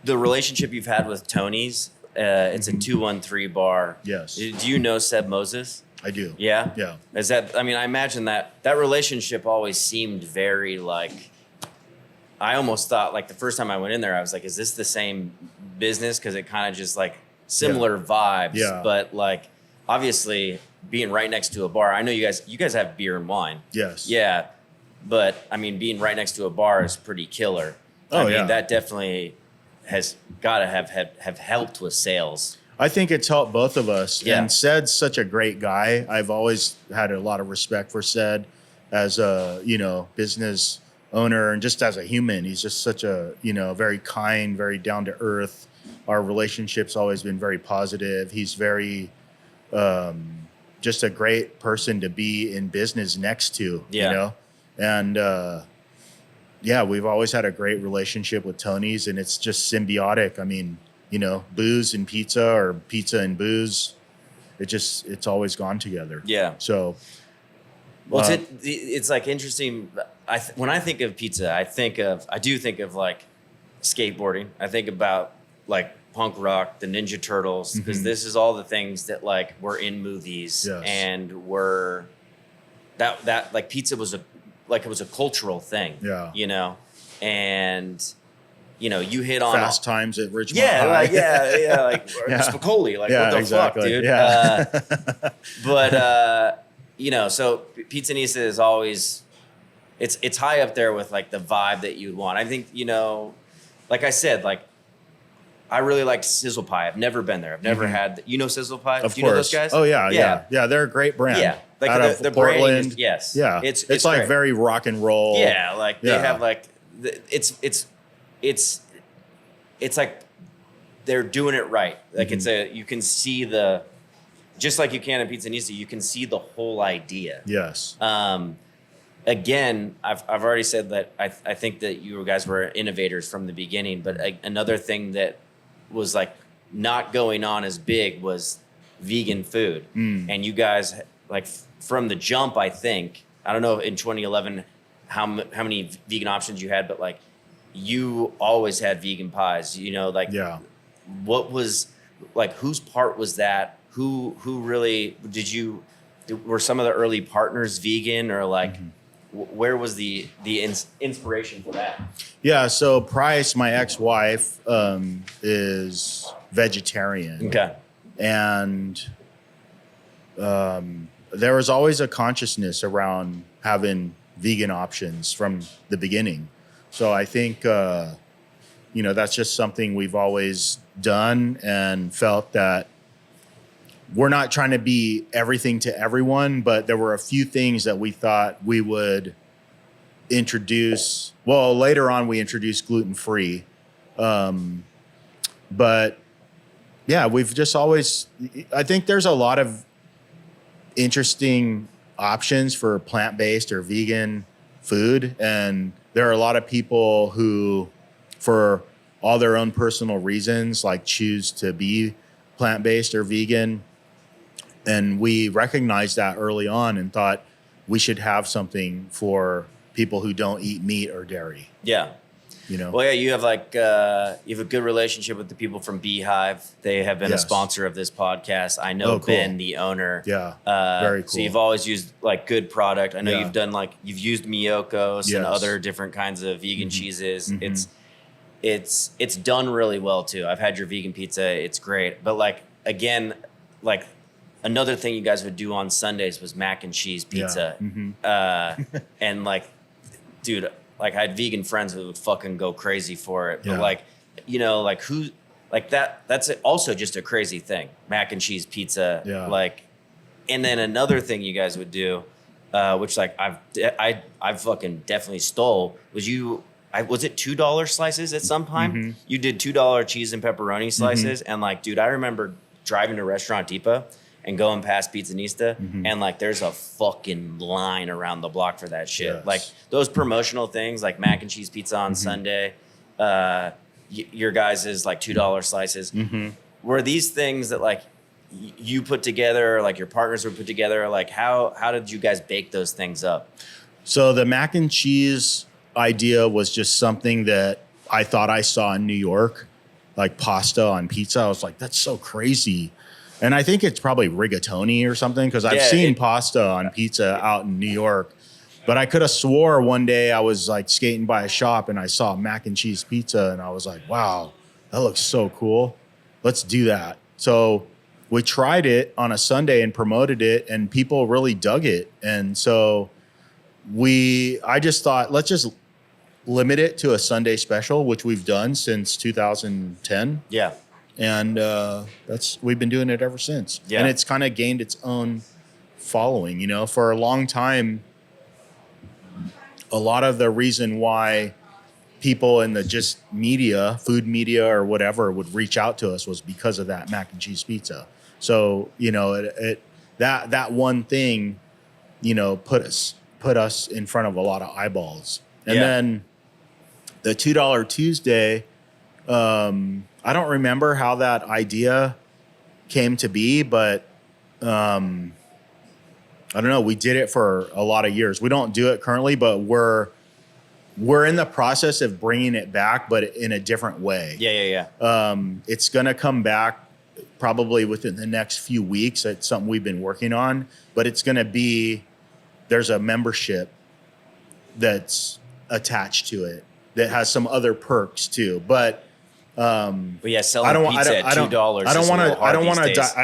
The relationship you've had with Tony's, it's a 213 bar. Yes. Do you know Seb Moses? I do. Yeah? Yeah. Is that, I mean, I imagine that relationship always seemed very like, I almost thought like the first time I went in there, I was like, is this the same business? Cause it kind of just like similar vibes, Yeah. but like obviously being right next to a bar, I know you guys have beer and wine. Yes. Yeah. But I mean, being right next to a bar is pretty killer. I Oh, mean, yeah. that definitely has got to have helped with sales. I think it's helped both of us. Yeah. And Sed's such a great guy. I've always had a lot of respect for Sed as a, business owner and just as a human. He's just such a, very kind, very down to earth. Our relationship's always been very positive. He's very, just a great person to be in business next to, And, we've always had a great relationship with Tony's, and it's just symbiotic. I mean, booze and pizza or pizza and booze, it's always gone together. Yeah. So, Well, it's like interesting. When I think of pizza, I do think of like skateboarding. I think about like punk rock, the Ninja Turtles, because this is all the things that like were in movies. Yes. And were that like pizza was it was a cultural thing. Yeah. And you hit on Fast Times at Ridgemont yeah, High. like like Yeah. Spicoli, like Yeah, what the exactly. fuck, dude? Yeah. But so Pizzanista is always it's high up there with like the vibe that you'd want. I think like I said, like I really like Sizzle Pie. I've never been there. I've never had Sizzle Pie. Of Do you know those course. guys? Oh yeah. They're a great brand. Yeah, like out of the Portland. branding is, yes. Yeah, it's like great. very rock and roll. Yeah, like they Yeah. have like it's like they're doing it right. Like you can see just like you can in Pizzanista, you can see the whole idea. Yes. Again, I've already said that I think that you guys were innovators from the beginning, but another thing that was like not going on as big was vegan food. And you guys like from the jump, I don't know in 2011 how many vegan options you had, but like you always had vegan pies, what was like, whose part was that? Who really were some of the early partners vegan or like, where was the inspiration for that? Yeah. So Price, my ex-wife, is vegetarian. Okay. And there was always a consciousness around having vegan options from the beginning. So I think, that's just something we've always done and felt that we're not trying to be everything to everyone, but there were a few things that we thought we would introduce. Well, later on we introduced gluten-free. But yeah, we've just always, I think there's a lot of interesting options for plant-based or vegan food. And there are a lot of people who, for all their own personal reasons, like choose to be plant-based or vegan. And we recognized that early on and thought we should have something for people who don't eat meat or dairy. Yeah. Well, yeah, you have like you have a good relationship with the people from Beehive. They have been a Yes. sponsor of this podcast. I know Oh, cool. Ben, the owner. Yeah, very cool. So you've always used like good product. I know Yeah. you've used Miyokos and Yes. other different kinds of vegan cheeses. It's done really well too. I've had your vegan pizza. It's great. But like again, like another thing you guys would do on Sundays was mac and cheese pizza. And like, dude, like I had vegan friends who would fucking go crazy for it. But Yeah. like, like who, like that's also just a crazy thing. Mac and cheese pizza. Yeah. Like, and then another thing you guys would do, which like I've fucking definitely stole was was it $2 slices at some time? You did $2 cheese and pepperoni slices. And like, dude, I remember driving to Restaurant Depot and going past Pizzanista and like there's a fucking line around the block for that shit. Yes. Like those promotional things like mac and cheese pizza on Sunday, your guys' is like $2 slices. Were these things that like you put together, like your partners were put together? Like how did you guys bake those things up? So the mac and cheese idea was just something that I thought I saw in New York, like pasta on pizza. I was like, that's so crazy. And I think it's probably rigatoni or something, because I've seen pasta on pizza out in New York. But I could have swore one day I was like skating by a shop and I saw mac and cheese pizza and I was like, wow, that looks so cool. Let's do that. So we tried it on a Sunday and promoted it, and people really dug it. And so I just thought, let's just limit it to a Sunday special, which we've done since 2010. Yeah. And we've been doing it ever since. Yeah. And it's kind of gained its own following, you know, for a long time. A lot of the reason why people in the just media, food media or whatever, would reach out to us was because of that mac and cheese pizza. So, you know, that one thing, you know, put us in front of a lot of eyeballs. And then the $2 Tuesday, I don't remember how that idea came to be, but I don't know. We did it for a lot of years. We don't do it currently, but we're in the process of bringing it back, but in a different way. Yeah. It's going to come back probably within the next few weeks. It's something we've been working on, but it's going to be, there's a membership that's attached to it that has some other perks too. But yeah, selling pizza at $2. I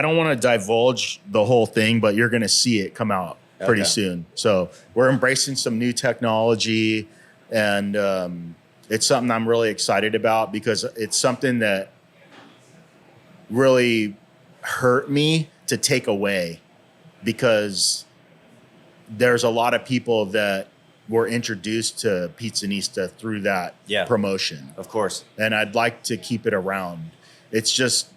don't want to divulge the whole thing, but you're going to see it come out pretty soon. So we're embracing some new technology, and it's something I'm really excited about because it's something that really hurt me to take away, because there's a lot of people that were introduced to Pizzanista through that promotion. Of course. And I'd like to keep it around. It's just,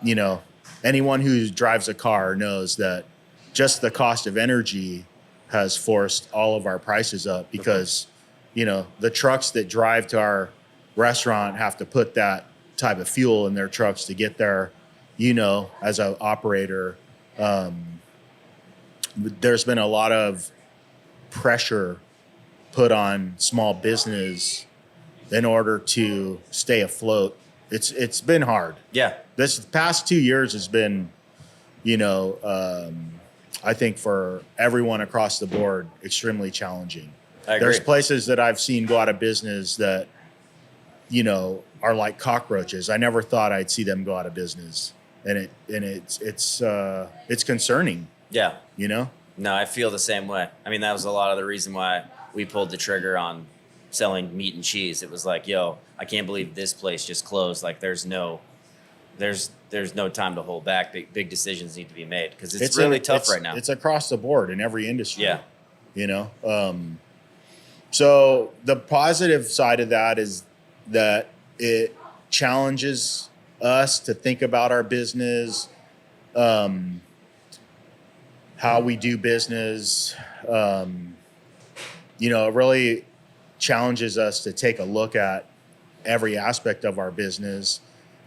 you know, anyone who drives a car knows that just the cost of energy has forced all of our prices up because, you know, the trucks that drive to our restaurant have to put that type of fuel in their trucks to get there, you know, as an operator. There's been a lot of pressure put on small business in order to stay afloat. It's been hard. Yeah. This past 2 years has been, you know, I think for everyone across the board, extremely challenging. I agree. There's places that I've seen go out of business that, you know, are like cockroaches. I never thought I'd see them go out of business, and it's concerning. Yeah. You know? No, I feel the same way. I mean, that was a lot of the reason why we pulled the trigger on selling meat and cheese. It was like, yo, I can't believe this place just closed. Like there's no time to hold back. Big decisions need to be made because it's really tough right now. It's across the board in every industry. Yeah. You know? So the positive side of that is that it challenges us to think about our business, how we do business. You know, it really challenges us to take a look at every aspect of our business,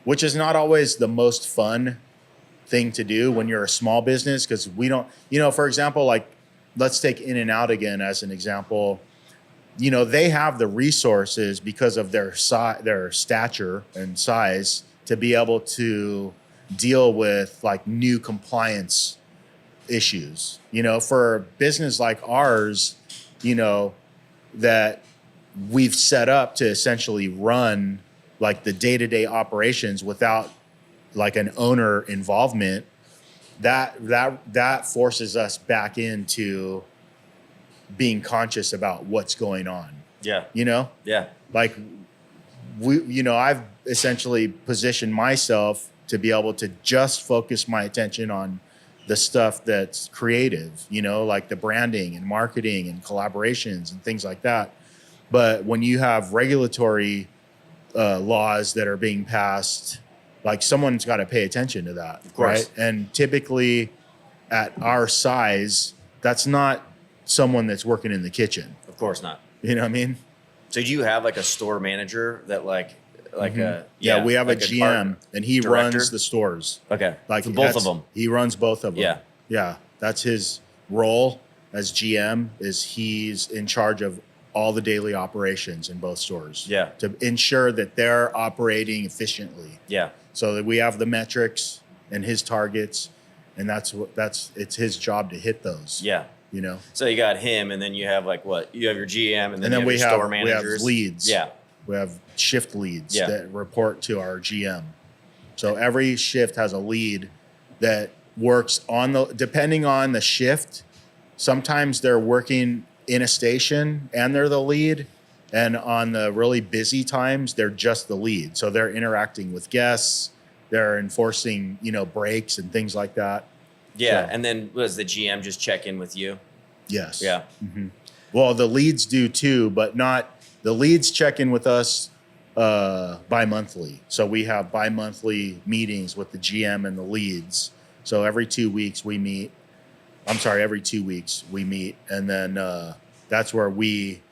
which is not always the most fun thing to do when you're a small business, because we don't, you know, for example, like let's take In-N-Out again as an example. You know, they have the resources because of their stature and size to be able to deal with like new compliance issues. You know, for a business like ours, you know, that we've set up to essentially run like the day-to-day operations without like an owner involvement, that forces us back into being conscious about what's going on. Yeah. You know? Yeah. Like I've essentially positioned myself to be able to just focus my attention on the stuff that's creative, you know, like the branding and marketing and collaborations and things like that. But when you have regulatory laws that are being passed, like someone's got to pay attention to that, of course. Right? And typically at our size, that's not someone that's working in the kitchen. Of course not. You know what I mean? So do you have like a store manager that like like a we have like a GM partner, and he director? runs the stores. Okay, Like so both of them. He runs both of them. Yeah. Yeah. That's his role as GM is he's in charge of all the daily operations in both stores. Yeah. To ensure that they're operating efficiently. Yeah. So that we have the metrics and his targets, and it's his job to hit those. Yeah. You know. So you got him, and then you have like what? You have your GM, and then you we have your store we managers. have leads. Yeah. We have shift leads Yeah. that report to our GM. So every shift has a lead that works depending on the shift. Sometimes they're working in a station and they're the lead. And on the really busy times, they're just the lead. So they're interacting with guests. They're enforcing, breaks and things like that. Yeah. So, And then was the GM just check in with you? yes. Yeah. Mm-hmm. Well, the leads do too, but not the leads check in with us bi-monthly. So we have bi-monthly meetings with the GM and the leads. So every 2 weeks we meet. Every 2 weeks we meet. And then that's where we,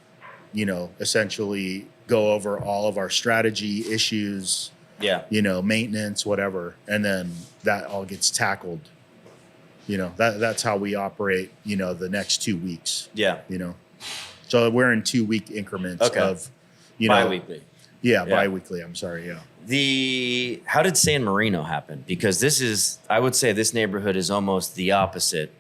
essentially go over all of our strategy issues, Yeah. Maintenance, whatever. And then that all gets tackled. That's how we operate, the next 2 weeks, Yeah. So we're in 2 week increments Okay. of, Bi-weekly. Yeah, Yeah. bi-weekly. I'm sorry. Yeah. How did San Marino happen? Because I would say this neighborhood is almost the opposite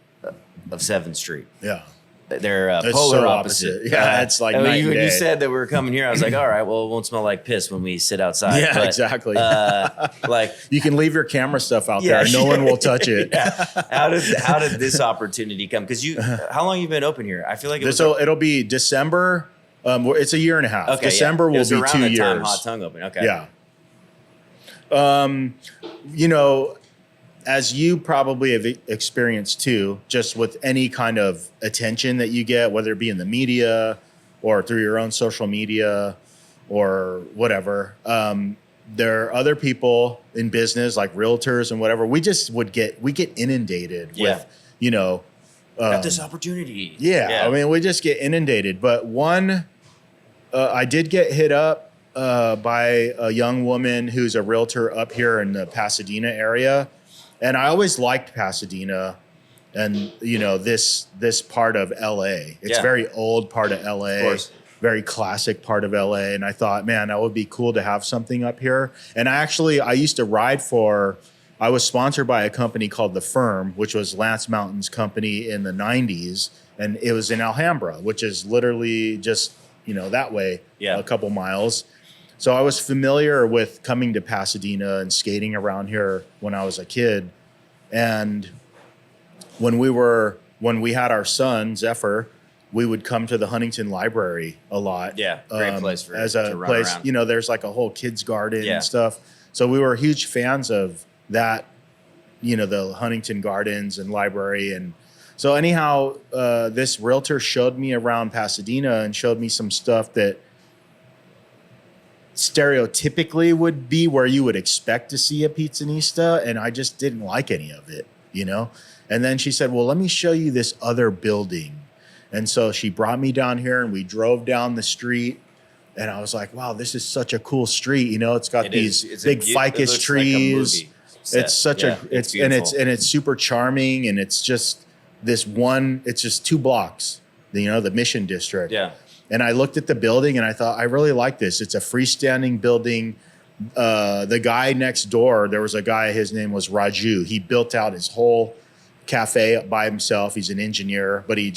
of 7th Street. Yeah. They're It's polar so opposite. opposite. Yeah, it's like night when and you day. said that we were coming here, I was like, all right, well, it won't smell like piss when we sit outside. Yeah, But, exactly. like, You can leave your camera stuff out Yeah. there. No one will touch it. yeah. How did this opportunity come? Because how long you been open here? I feel like It'll be December. It's a year and a half. okay, December yeah. It will was be around 2 the years. time Hot Tongue opened. Okay. Yeah. As you probably have experienced too, just with any kind of attention that you get, whether it be in the media or through your own social media or whatever, there are other people in business like realtors and whatever. We get inundated Yeah. with, Got this opportunity. yeah, I mean, we just get inundated. But I did get hit up by a young woman who's a realtor up here in the Pasadena area. And I always liked Pasadena and, this part of LA. It's Yeah. a very old part of LA, Of course. very classic part of LA. And I thought, man, that would be cool to have something up here. And I used to ride I was sponsored by a company called The Firm, which was Lance Mountain's company in the 90s. And it was in Alhambra, which is literally just, that way, Yeah. a couple miles. So I was familiar with coming to Pasadena and skating around here when I was a kid. And when we had our son, Zephyr, we would come to the Huntington Library a lot. Yeah, great place for as to a run place, around. there's like a whole kids garden Yeah. and stuff. So we were huge fans of that, the Huntington Gardens and library. And so anyhow, this realtor showed me around Pasadena and showed me some stuff that stereotypically would be where you would expect to see a Pizzanista, and I just didn't like any of it, And then she said, well, let me show you this other building. And so she brought me down here and we drove down the street, and I was like, wow, this is such a cool street. It's got these big ficus trees. It's such it's super charming, and it's just it's just 2 blocks, the Mission District. Yeah. And I looked at the building and I thought, I really like this. It's a freestanding building. The guy next door, there was a guy, his name was Raju. He built out his whole cafe by himself. He's an engineer, but he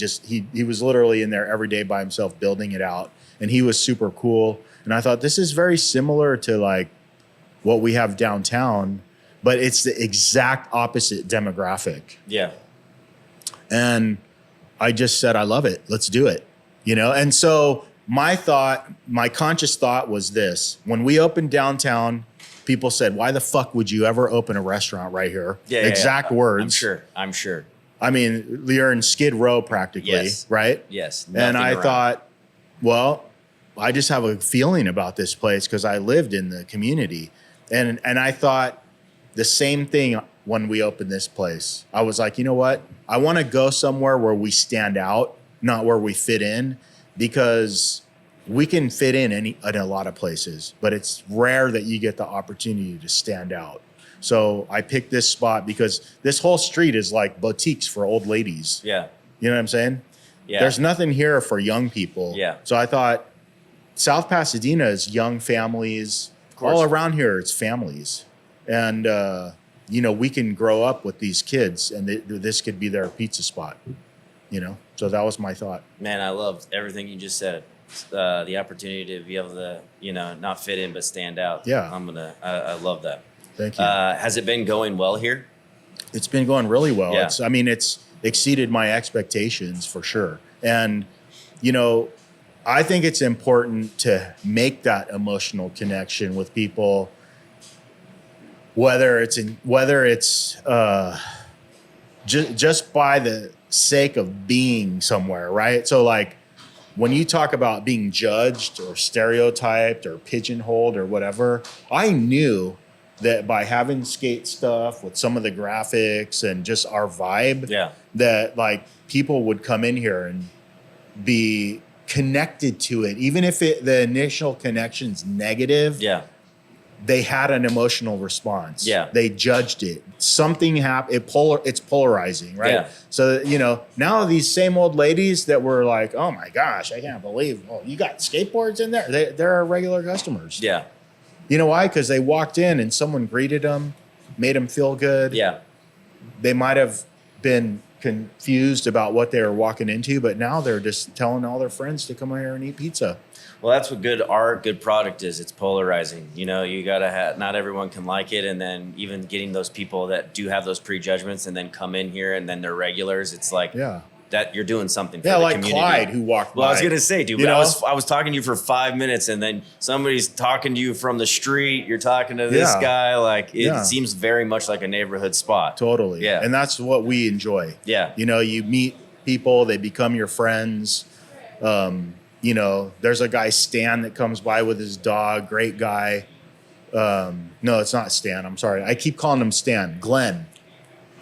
was literally in there every day by himself building it out. And he was super cool. And I thought, this is very similar to like what we have downtown, but it's the exact opposite demographic. Yeah. And I just said, I love it. Let's do it. And so my conscious thought was this: when we opened downtown, people said, why the fuck would you ever open a restaurant right here? Yeah. Exact words. I'm sure. I mean, you're in Skid Row practically, Yes. right? Yes. And I around. thought, well, I just have a feeling about this place because I lived in the community. And I thought the same thing when we opened this place. I was like, you know what? I want to go somewhere where we stand out, not where we fit in, because we can fit in a lot of places, but it's rare that you get the opportunity to stand out. So I picked this spot because this whole street is like boutiques for old ladies. Yeah. You know what I'm saying? Yeah. There's nothing here for young people. Yeah. So I thought South Pasadena is young families. All around here, it's families. And, we can grow up with these kids and this could be their pizza spot, So that was my thought. Man, I loved everything you just said. The opportunity to be able to, not fit in, but stand out. Yeah. I love that. Thank you. Has it been going well here? It's been going really well. Yeah. It's exceeded my expectations for sure. And, I think it's important to make that emotional connection with people, whether it's just by the sake of being somewhere, right? So like when you talk about being judged or stereotyped or pigeonholed or whatever, I knew that by having skate stuff with some of the graphics and just our vibe, that like people would come in here and be connected to it, even if the initial connection's negative. Yeah. They had an emotional response. Yeah. They judged it. Something happened. It's polarizing, right? Yeah. So, now these same old ladies that were like, oh my gosh, I can't believe, you got skateboards in there. They're our regular customers. Yeah. You know why? Because they walked in and someone greeted them, made them feel good. Yeah. They might have been confused about what they were walking into, but now they're just telling all their friends to come here and eat pizza. Well, that's what good art, good product is. It's polarizing. You gotta have. Not everyone can like it, and then even getting those people that do have those prejudgments and then come in here and then they're regulars. It's like that you're doing something for the like community. Clyde who walked by. Well, I was gonna say, dude, I was talking to you for 5 minutes, and then somebody's talking to you from the street. You're talking to this guy. Like it seems very much like a neighborhood spot. Totally. Yeah. And that's what we enjoy. Yeah. You meet people, they become your friends. There's a guy, Stan, that comes by with his dog. Great guy. No, it's not Stan. I'm sorry. I keep calling him Stan. Glenn.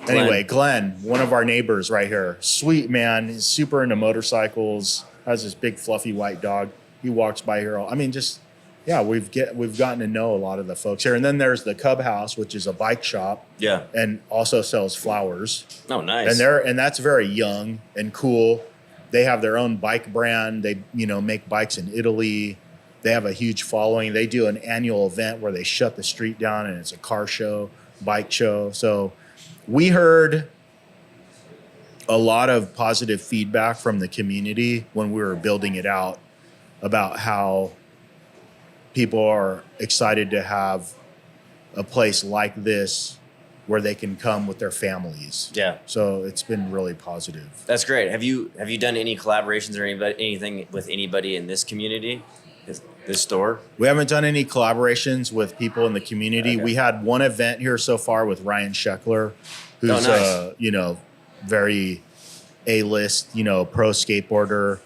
Anyway, Glenn, one of our neighbors right here. Sweet man. He's super into motorcycles. Has this big fluffy white dog. He walks by here. We've gotten to know a lot of the folks here. And then there's the Cub House, which is a bike shop. Yeah. And also sells flowers. Oh, nice. And that's very young and cool. They have their own bike brand. They, make bikes in Italy. They have a huge following. They do an annual event where they shut the street down and it's a car show, bike show. So we heard a lot of positive feedback from the community when we were building it out about how people are excited to have a place like this where they can come with their families. Yeah. So it's been really positive. That's great. Have you done any collaborations or anything with anybody in this community, this store? We haven't done any collaborations with people in the community. Okay. We had one event here so far with Ryan Sheckler, who's nice. Very A-list, pro skateboarder.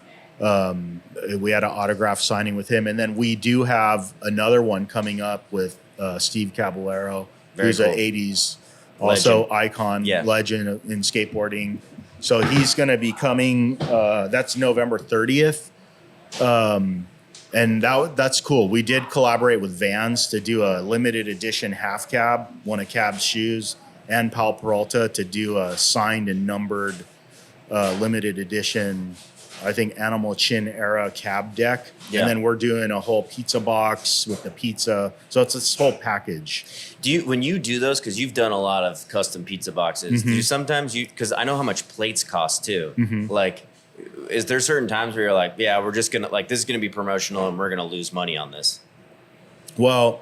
We had an autograph signing with him, and then we do have another one coming up with Steve Caballero, who's cool. an '80s also icon, legend in skateboarding. So he's going to be coming. That's November 30th, and that's cool. We did collaborate with Vans to do a limited edition half cab, one of Cab's shoes, and Pal Peralta to do a signed and numbered limited edition, I think, Animal Chin era cab deck. Yeah. And then we're doing a whole pizza box with the pizza. So it's this whole package. When you do those, because you've done a lot of custom pizza boxes, do you sometimes because I know how much plates cost too. Like, is there certain times where you're like, yeah, we're just gonna this is gonna be promotional and we're gonna lose money on this? Well,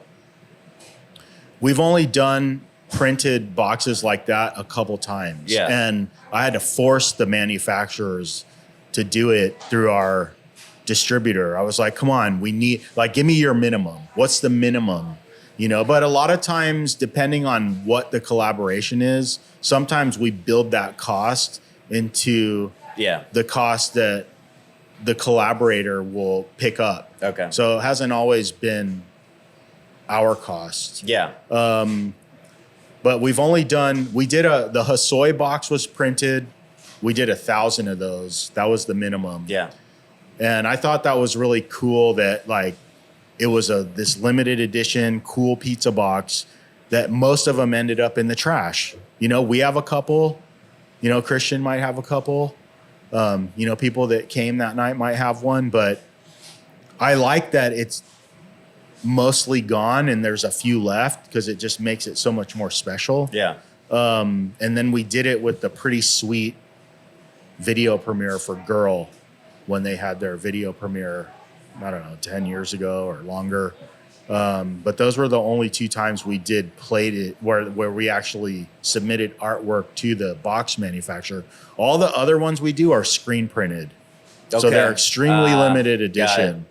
we've only done printed boxes like that a couple times. Yeah. And I had to force the manufacturers to do it through our distributor. I was like, come on, we need, give me your minimum. What's the minimum? But a lot of times, depending on what the collaboration is, sometimes we build that cost into the cost that the collaborator will pick up. Okay. So it hasn't always been our cost. Yeah. But we've only done, the Hosoi box was printed. We did 1,000 of those. That was the minimum. Yeah. And I thought that was really cool that like it was this limited edition cool pizza box that most of them ended up in the trash. You know, we have a couple, you know, Christian might have a couple, you know, people that came that night might have one, but I like that it's mostly gone and there's a few left because it just makes it so much more special. Yeah. And then we did it with the pretty sweet video premiere for Girl when they had their video premiere, I don't know, 10 years ago or longer. But those were the only 2 times we played it where we actually submitted artwork to the box manufacturer. All the other ones we do are screen printed. So Okay. they're extremely limited Got it. edition.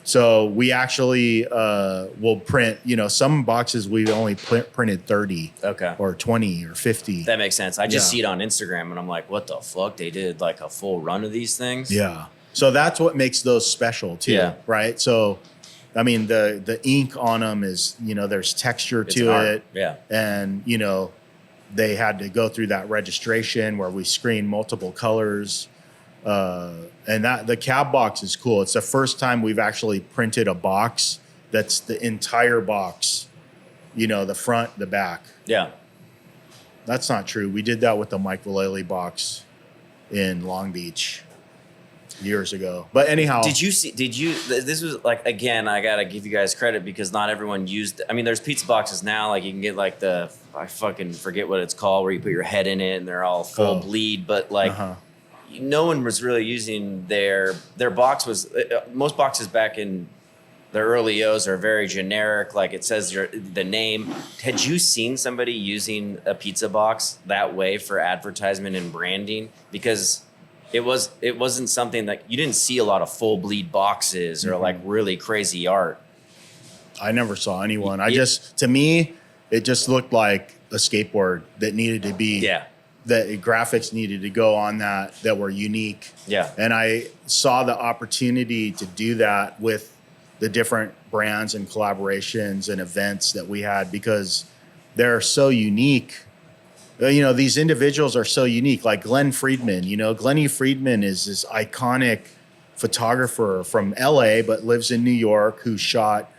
So we actually will print, you know, some boxes we only printed 30 Okay. or 20 or 50. That makes sense. I just Yeah. see it on Instagram and I'm like, what the fuck? They did like a full run of these things? Yeah. So that's what makes those special too, Yeah. right? So, I mean, the ink on them is, you know, there's texture It's to art. it. Yeah. And, you know, they had to go through that registration where we screen multiple colors. And that the cab box is cool. It's the first time we've actually printed a box that's the entire box, you know, the front, the back. Yeah. That's not true. We did that with the Mike Vallely box in Long Beach years ago. But anyhow, Did you this was like, again, I gotta give you guys credit because not everyone used, I mean, there's pizza boxes now, like you can get like I fucking forget what it's called, where you put your head in it and they're all full bleed, but like no one was really using their box was, most boxes back in the early O's are very generic, like it says the name. Had you seen somebody using a pizza box that way for advertisement and branding? Because it wasn't something that you didn't see a lot of full bleed boxes or like really crazy art. I never saw anyone. To me, it just looked like a skateboard that needed to be, that graphics needed to go on that were unique. Yeah. And I saw the opportunity to do that with the different brands and collaborations and events that we had because they're so unique. You know, these individuals are so unique, like Glenn Friedman. You know, Glennie Friedman is this iconic photographer from LA, but lives in New York, who shot,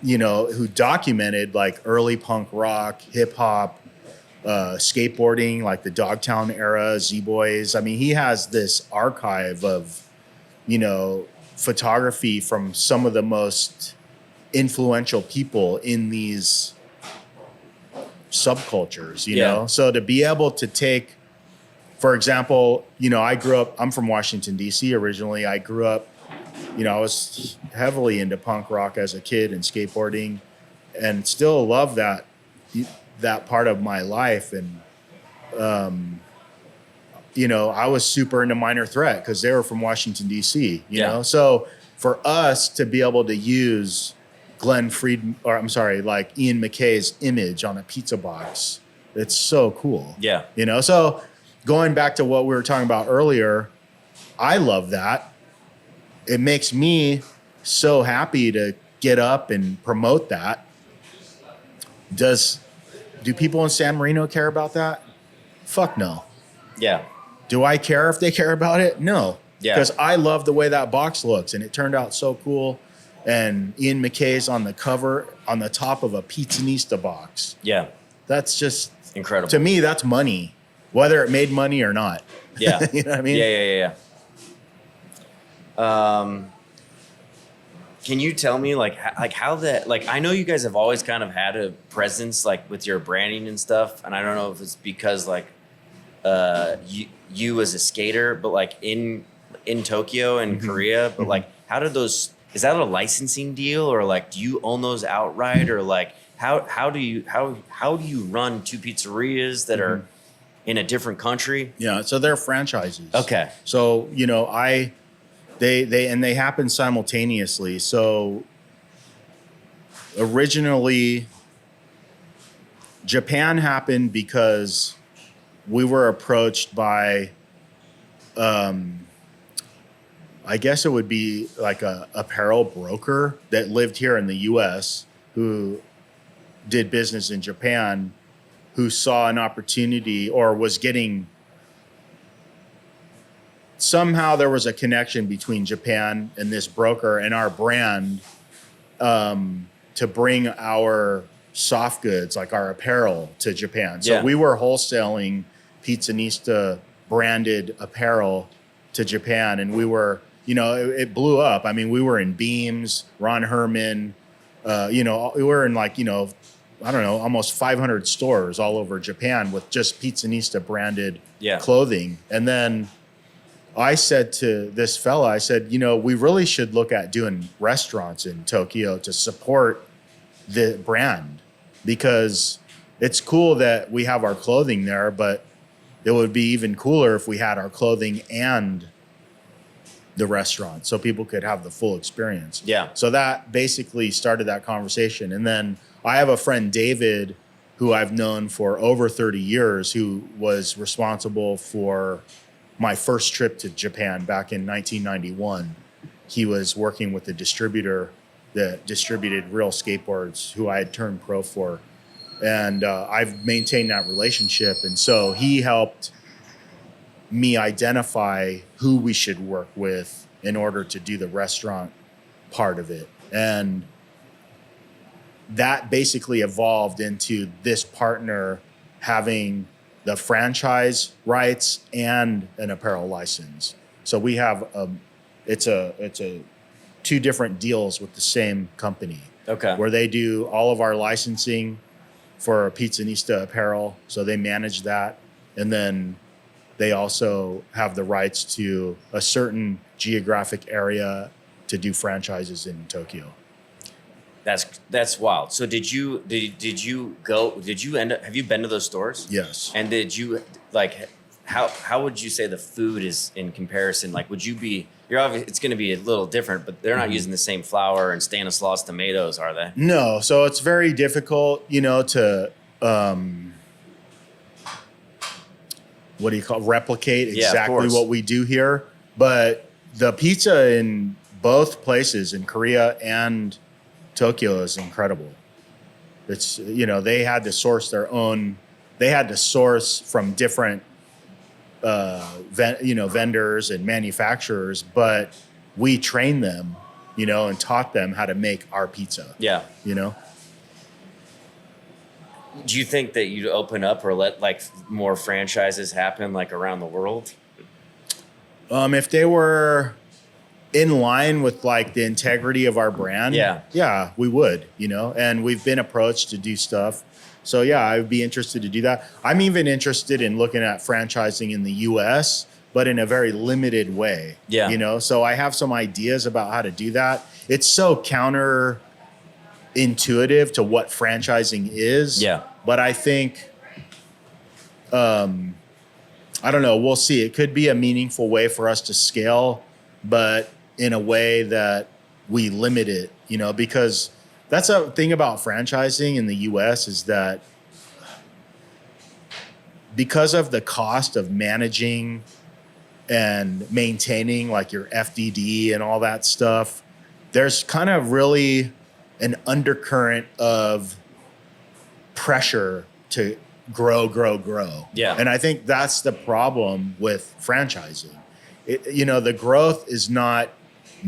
you know, who documented like early punk rock, hip hop, skateboarding, like the Dogtown era, Z-Boys. I mean, he has this archive of, you know, photography from some of the most influential people in these subcultures, you know? So to be able to take, for example, you know, I'm from Washington, D.C. originally. I grew up, you know, I was heavily into punk rock as a kid and skateboarding and still love that part of my life. And, you know, I was super into Minor Threat because they were from Washington, D.C., you know? So for us to be able to use like Ian McKay's image on a pizza box, it's so cool. Yeah. You know, so going back to what we were talking about earlier, I love that. It makes me so happy to get up and promote that. Do people in San Marino care about that? Fuck no. Yeah. Do I care if they care about it? No. Yeah. Because I love the way that box looks and it turned out so cool. And Ian McKay's on the cover on the top of a Pizzanista box. Yeah. That's just incredible. To me, that's money, whether it made money or not. Yeah. You know what I mean? Yeah. Can you tell me like how that, like, I know you guys have always kind of had a presence like with your branding and stuff. And I don't know if it's because like you as a skater, but like in Tokyo and Korea, but like how did those, is that a licensing deal or like, do you own those outright or like, how do you run 2 pizzerias that are in a different country? Yeah. So they're franchises. Okay. So, you know, they happen simultaneously. So originally Japan happened because we were approached by, I guess it would be like a apparel broker that lived here in the US who did business in Japan, who saw an opportunity or was getting somehow there was a connection between Japan and this broker and our brand, to bring our soft goods, like our apparel, to Japan. So Yeah. we were wholesaling Pizzanista branded apparel to Japan, and we were, it blew up. I mean, we were in Beams, Ron Herman, we were in like, I don't know, almost 500 stores all over Japan with just Pizzanista branded Yeah. clothing. And then I said to this fella, I said, we really should look at doing restaurants in Tokyo to support the brand, because it's cool that we have our clothing there, but it would be even cooler if we had our clothing and the restaurant so people could have the full experience. Yeah. So that basically started that conversation. And then I have a friend, David, who I've known for over 30 years, who was responsible for my first trip to Japan back in 1991. He was working with a distributor that distributed real skateboards, who I had turned pro for. And I've maintained that relationship. And so he helped me identify who we should work with in order to do the restaurant part of it. And that basically evolved into this partner having the franchise rights and an apparel license. So we have it's a two different deals with the same company. Okay. Where they do all of our licensing for Pizzanista apparel. So they manage that. And then they also have the rights to a certain geographic area to do franchises in Tokyo. That's wild. So did you end up, have you been to those stores? Yes. And did you, like, how would you say the food is in comparison? Like, it's going to be a little different, but they're not using the same flour and Stanislaus tomatoes, are they? No. So it's very difficult, to, replicate exactly what we do here. They the pizza in both places, in Korea and Tokyo, is incredible. It's, they had to source from different, vendors and manufacturers, but we trained them, and taught them how to make our pizza. Yeah. Do you think that you'd open up or let like more franchises happen like around the world? If they were in line with like the integrity of our brand, yeah, we would, and we've been approached to do stuff. So yeah, I would be interested to do that. I'm even interested in looking at franchising in the US, but in a very limited way. Yeah. So I have some ideas about how to do that. It's so counterintuitive to what franchising is. Yeah. But I think, I don't know, we'll see. It could be a meaningful way for us to scale, but in a way that we limit it, because that's a thing about franchising in the US, is that because of the cost of managing and maintaining like your FDD and all that stuff, there's kind of really an undercurrent of pressure to grow. Yeah. And I think that's the problem with franchising. The growth is not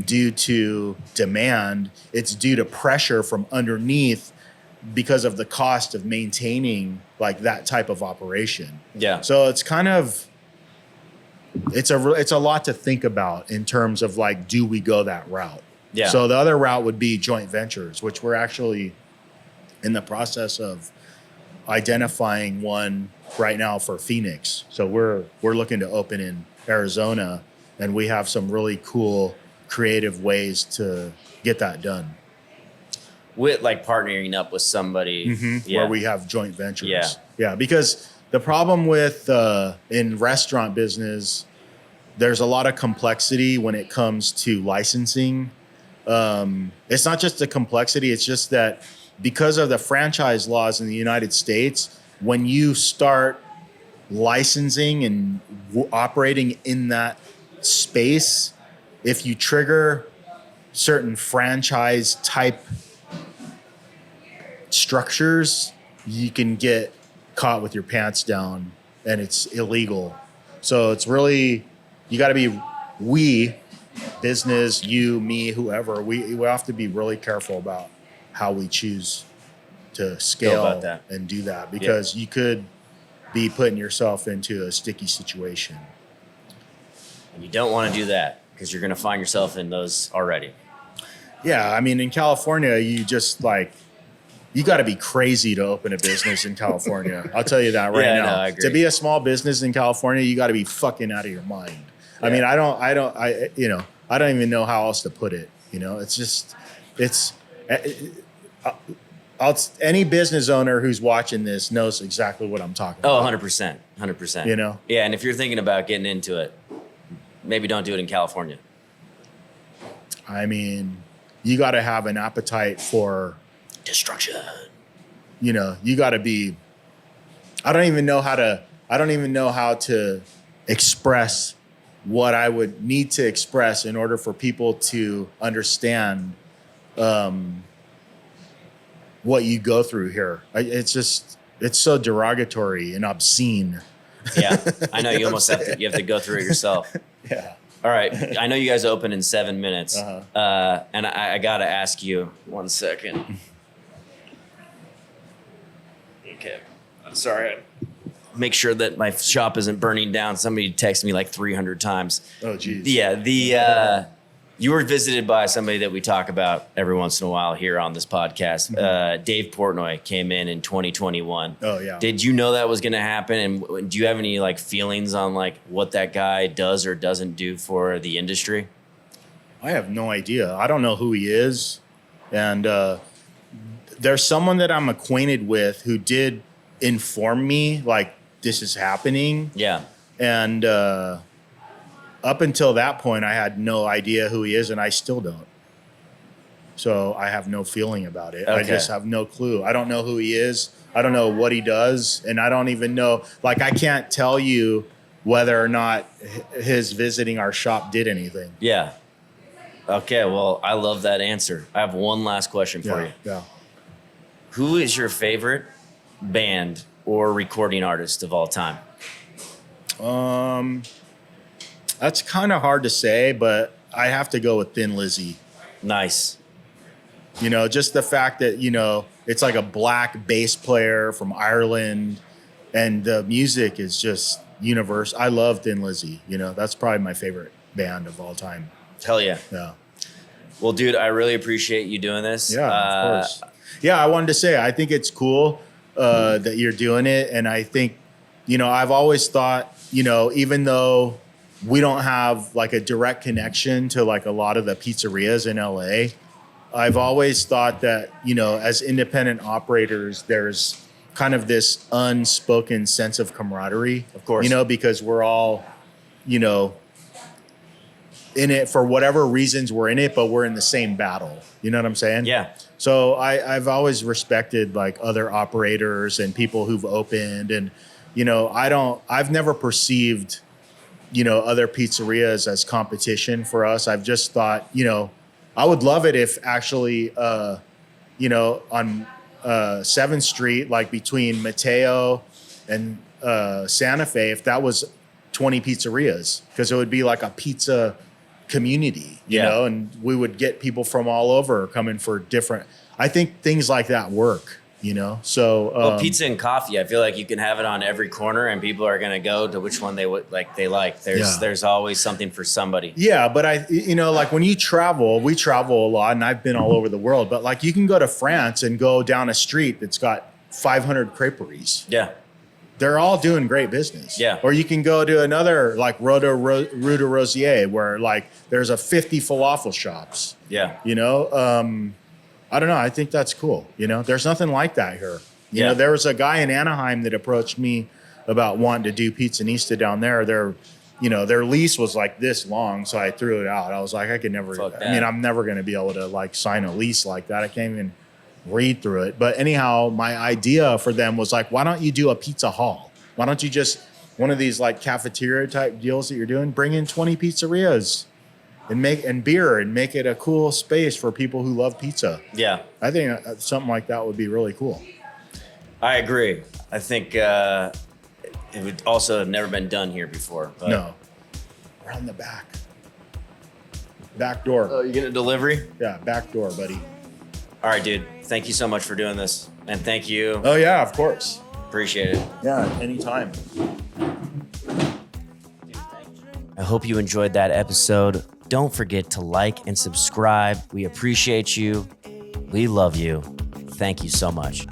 due to demand, it's due to pressure from underneath because of the cost of maintaining like that type of operation. Yeah. So it's kind of, it's a lot to think about in terms of like, do we go that route? Yeah. So the other route would be joint ventures, which we're actually in the process of identifying one right now for Phoenix. So we're looking to open in Arizona, and we have some really cool creative ways to get that done. With like partnering up with somebody. Where we have joint ventures. Yeah. Yeah, because the problem with in restaurant business, there's a lot of complexity when it comes to licensing. It's not just the complexity, it's just that because of the franchise laws in the United States, when you start licensing and operating in that space, if you trigger certain franchise type structures, you can get caught with your pants down and it's illegal. So it's really you got to be, we, business, you, me, whoever, we have to be really careful about how we choose to scale about that. and do that, because you could be putting yourself into a sticky situation. And you don't want to do that because you're going to find yourself in those already. Yeah, I mean, in California, you just like, you got to be crazy to open a business in California. I'll tell you that right Yeah, now. no, I agree. To be a small business in California, you got to be fucking out of your mind. I mean, I don't even know how else to put it. You know, it's just, any business owner who's watching this knows exactly what I'm talking Oh, about. 100%. 100%. You know? Yeah, and if you're thinking about getting into it, maybe don't do it in California. I mean, you got to have an appetite for Destruction. you know, you got to be, I don't even know how to express what I would need to express in order for people to understand what you go through here. It's so derogatory and obscene. Yeah, I know you almost have to go through it yourself. Yeah. All right, I know you guys open in 7 minutes, Uh-huh. and I got to ask you 1 second. Okay, I'm sorry. Make sure that my shop isn't burning down. Somebody texted me like 300 times. Oh, geez. Yeah, you were visited by somebody that we talk about every once in a while here on this podcast. Dave Portnoy came in 2021. Oh, yeah. Did you know that was going to happen? And do you have any like feelings on like what that guy does or doesn't do for the industry? I have no idea. I don't know who he is. And there's someone that I'm acquainted with who did inform me like this is happening. Yeah. And up until that point, I had no idea who he is, and I still don't. So I have no feeling about it. I Okay. just have no clue. I don't know who he is. I don't know what he does. And I don't even know, like, I can't tell you whether or not his visiting our shop did anything. Yeah. Okay, well, I love that answer. I have one last question for you. Yeah. Who is your favorite band or recording artist of all time? That's kind of hard to say, but I have to go with Thin Lizzy. Nice. You know, just the fact that, you know, it's like a black bass player from Ireland, and the music is just universe. I love Thin Lizzy. You know, that's probably my favorite band of all time. Hell yeah. Yeah. Well, dude, I really appreciate you doing this. Yeah, of course. Yeah, I wanted to say, I think it's cool that you're doing it. And I think, you know, I've always thought, you know, even though we don't have like a direct connection to like a lot of the pizzerias in LA, I've always thought that, you know, as independent operators, there's kind of this unspoken sense of camaraderie. Of course. You know, because we're all, you know, in it for whatever reasons we're in it, but we're in the same battle. You know what I'm saying? Yeah. So I've always respected like other operators and people who've opened, and, you know, I've never perceived, you know, other pizzerias as competition for us. I've just thought, you know, I would love it if actually, you know, on 7th Street, like between Mateo and Santa Fe, if that was 20 pizzerias, because it would be like a pizza community, you know, and we would get people from all over coming for different, I think things like that work, you know? So, Well, pizza and coffee, I feel like you can have it on every corner and people are going to go to which one they would like. There's always something for somebody. yeah, but you know, like when you travel, we travel a lot, and I've been all over the world, but like you can go to France and go down a street that's got 500 creperies. Yeah. They're all doing great business. Yeah. Or you can go to another like Rue de Rosier, where like there's a 50 falafel shops. Yeah. You know, I don't know. I think that's cool. You know, there's nothing like that here. You know, there was a guy in Anaheim that approached me about wanting to do Pizzanista down there. Their lease was like this long, so I threw it out. I was like, I could never. Fuck that. I mean, I'm never going to be able to like sign a lease like that. I can't even read through it. But anyhow, my idea for them was like, why don't you do a pizza hall? Why don't you just one of these like cafeteria type deals that you're doing? Bring in 20 pizzerias and beer and make it a cool space for people who love pizza. Yeah. I think something like that would be really cool. I agree. I think it would also have never been done here before. But No. Around the back. Back door. Oh, you getting a delivery? Yeah, back door, buddy. All right, dude. Thank you so much for doing this. And thank you. Oh, yeah, of course. Appreciate it. Yeah, anytime. I hope you enjoyed that episode. Don't forget to like and subscribe. We appreciate you. We love you. Thank you so much.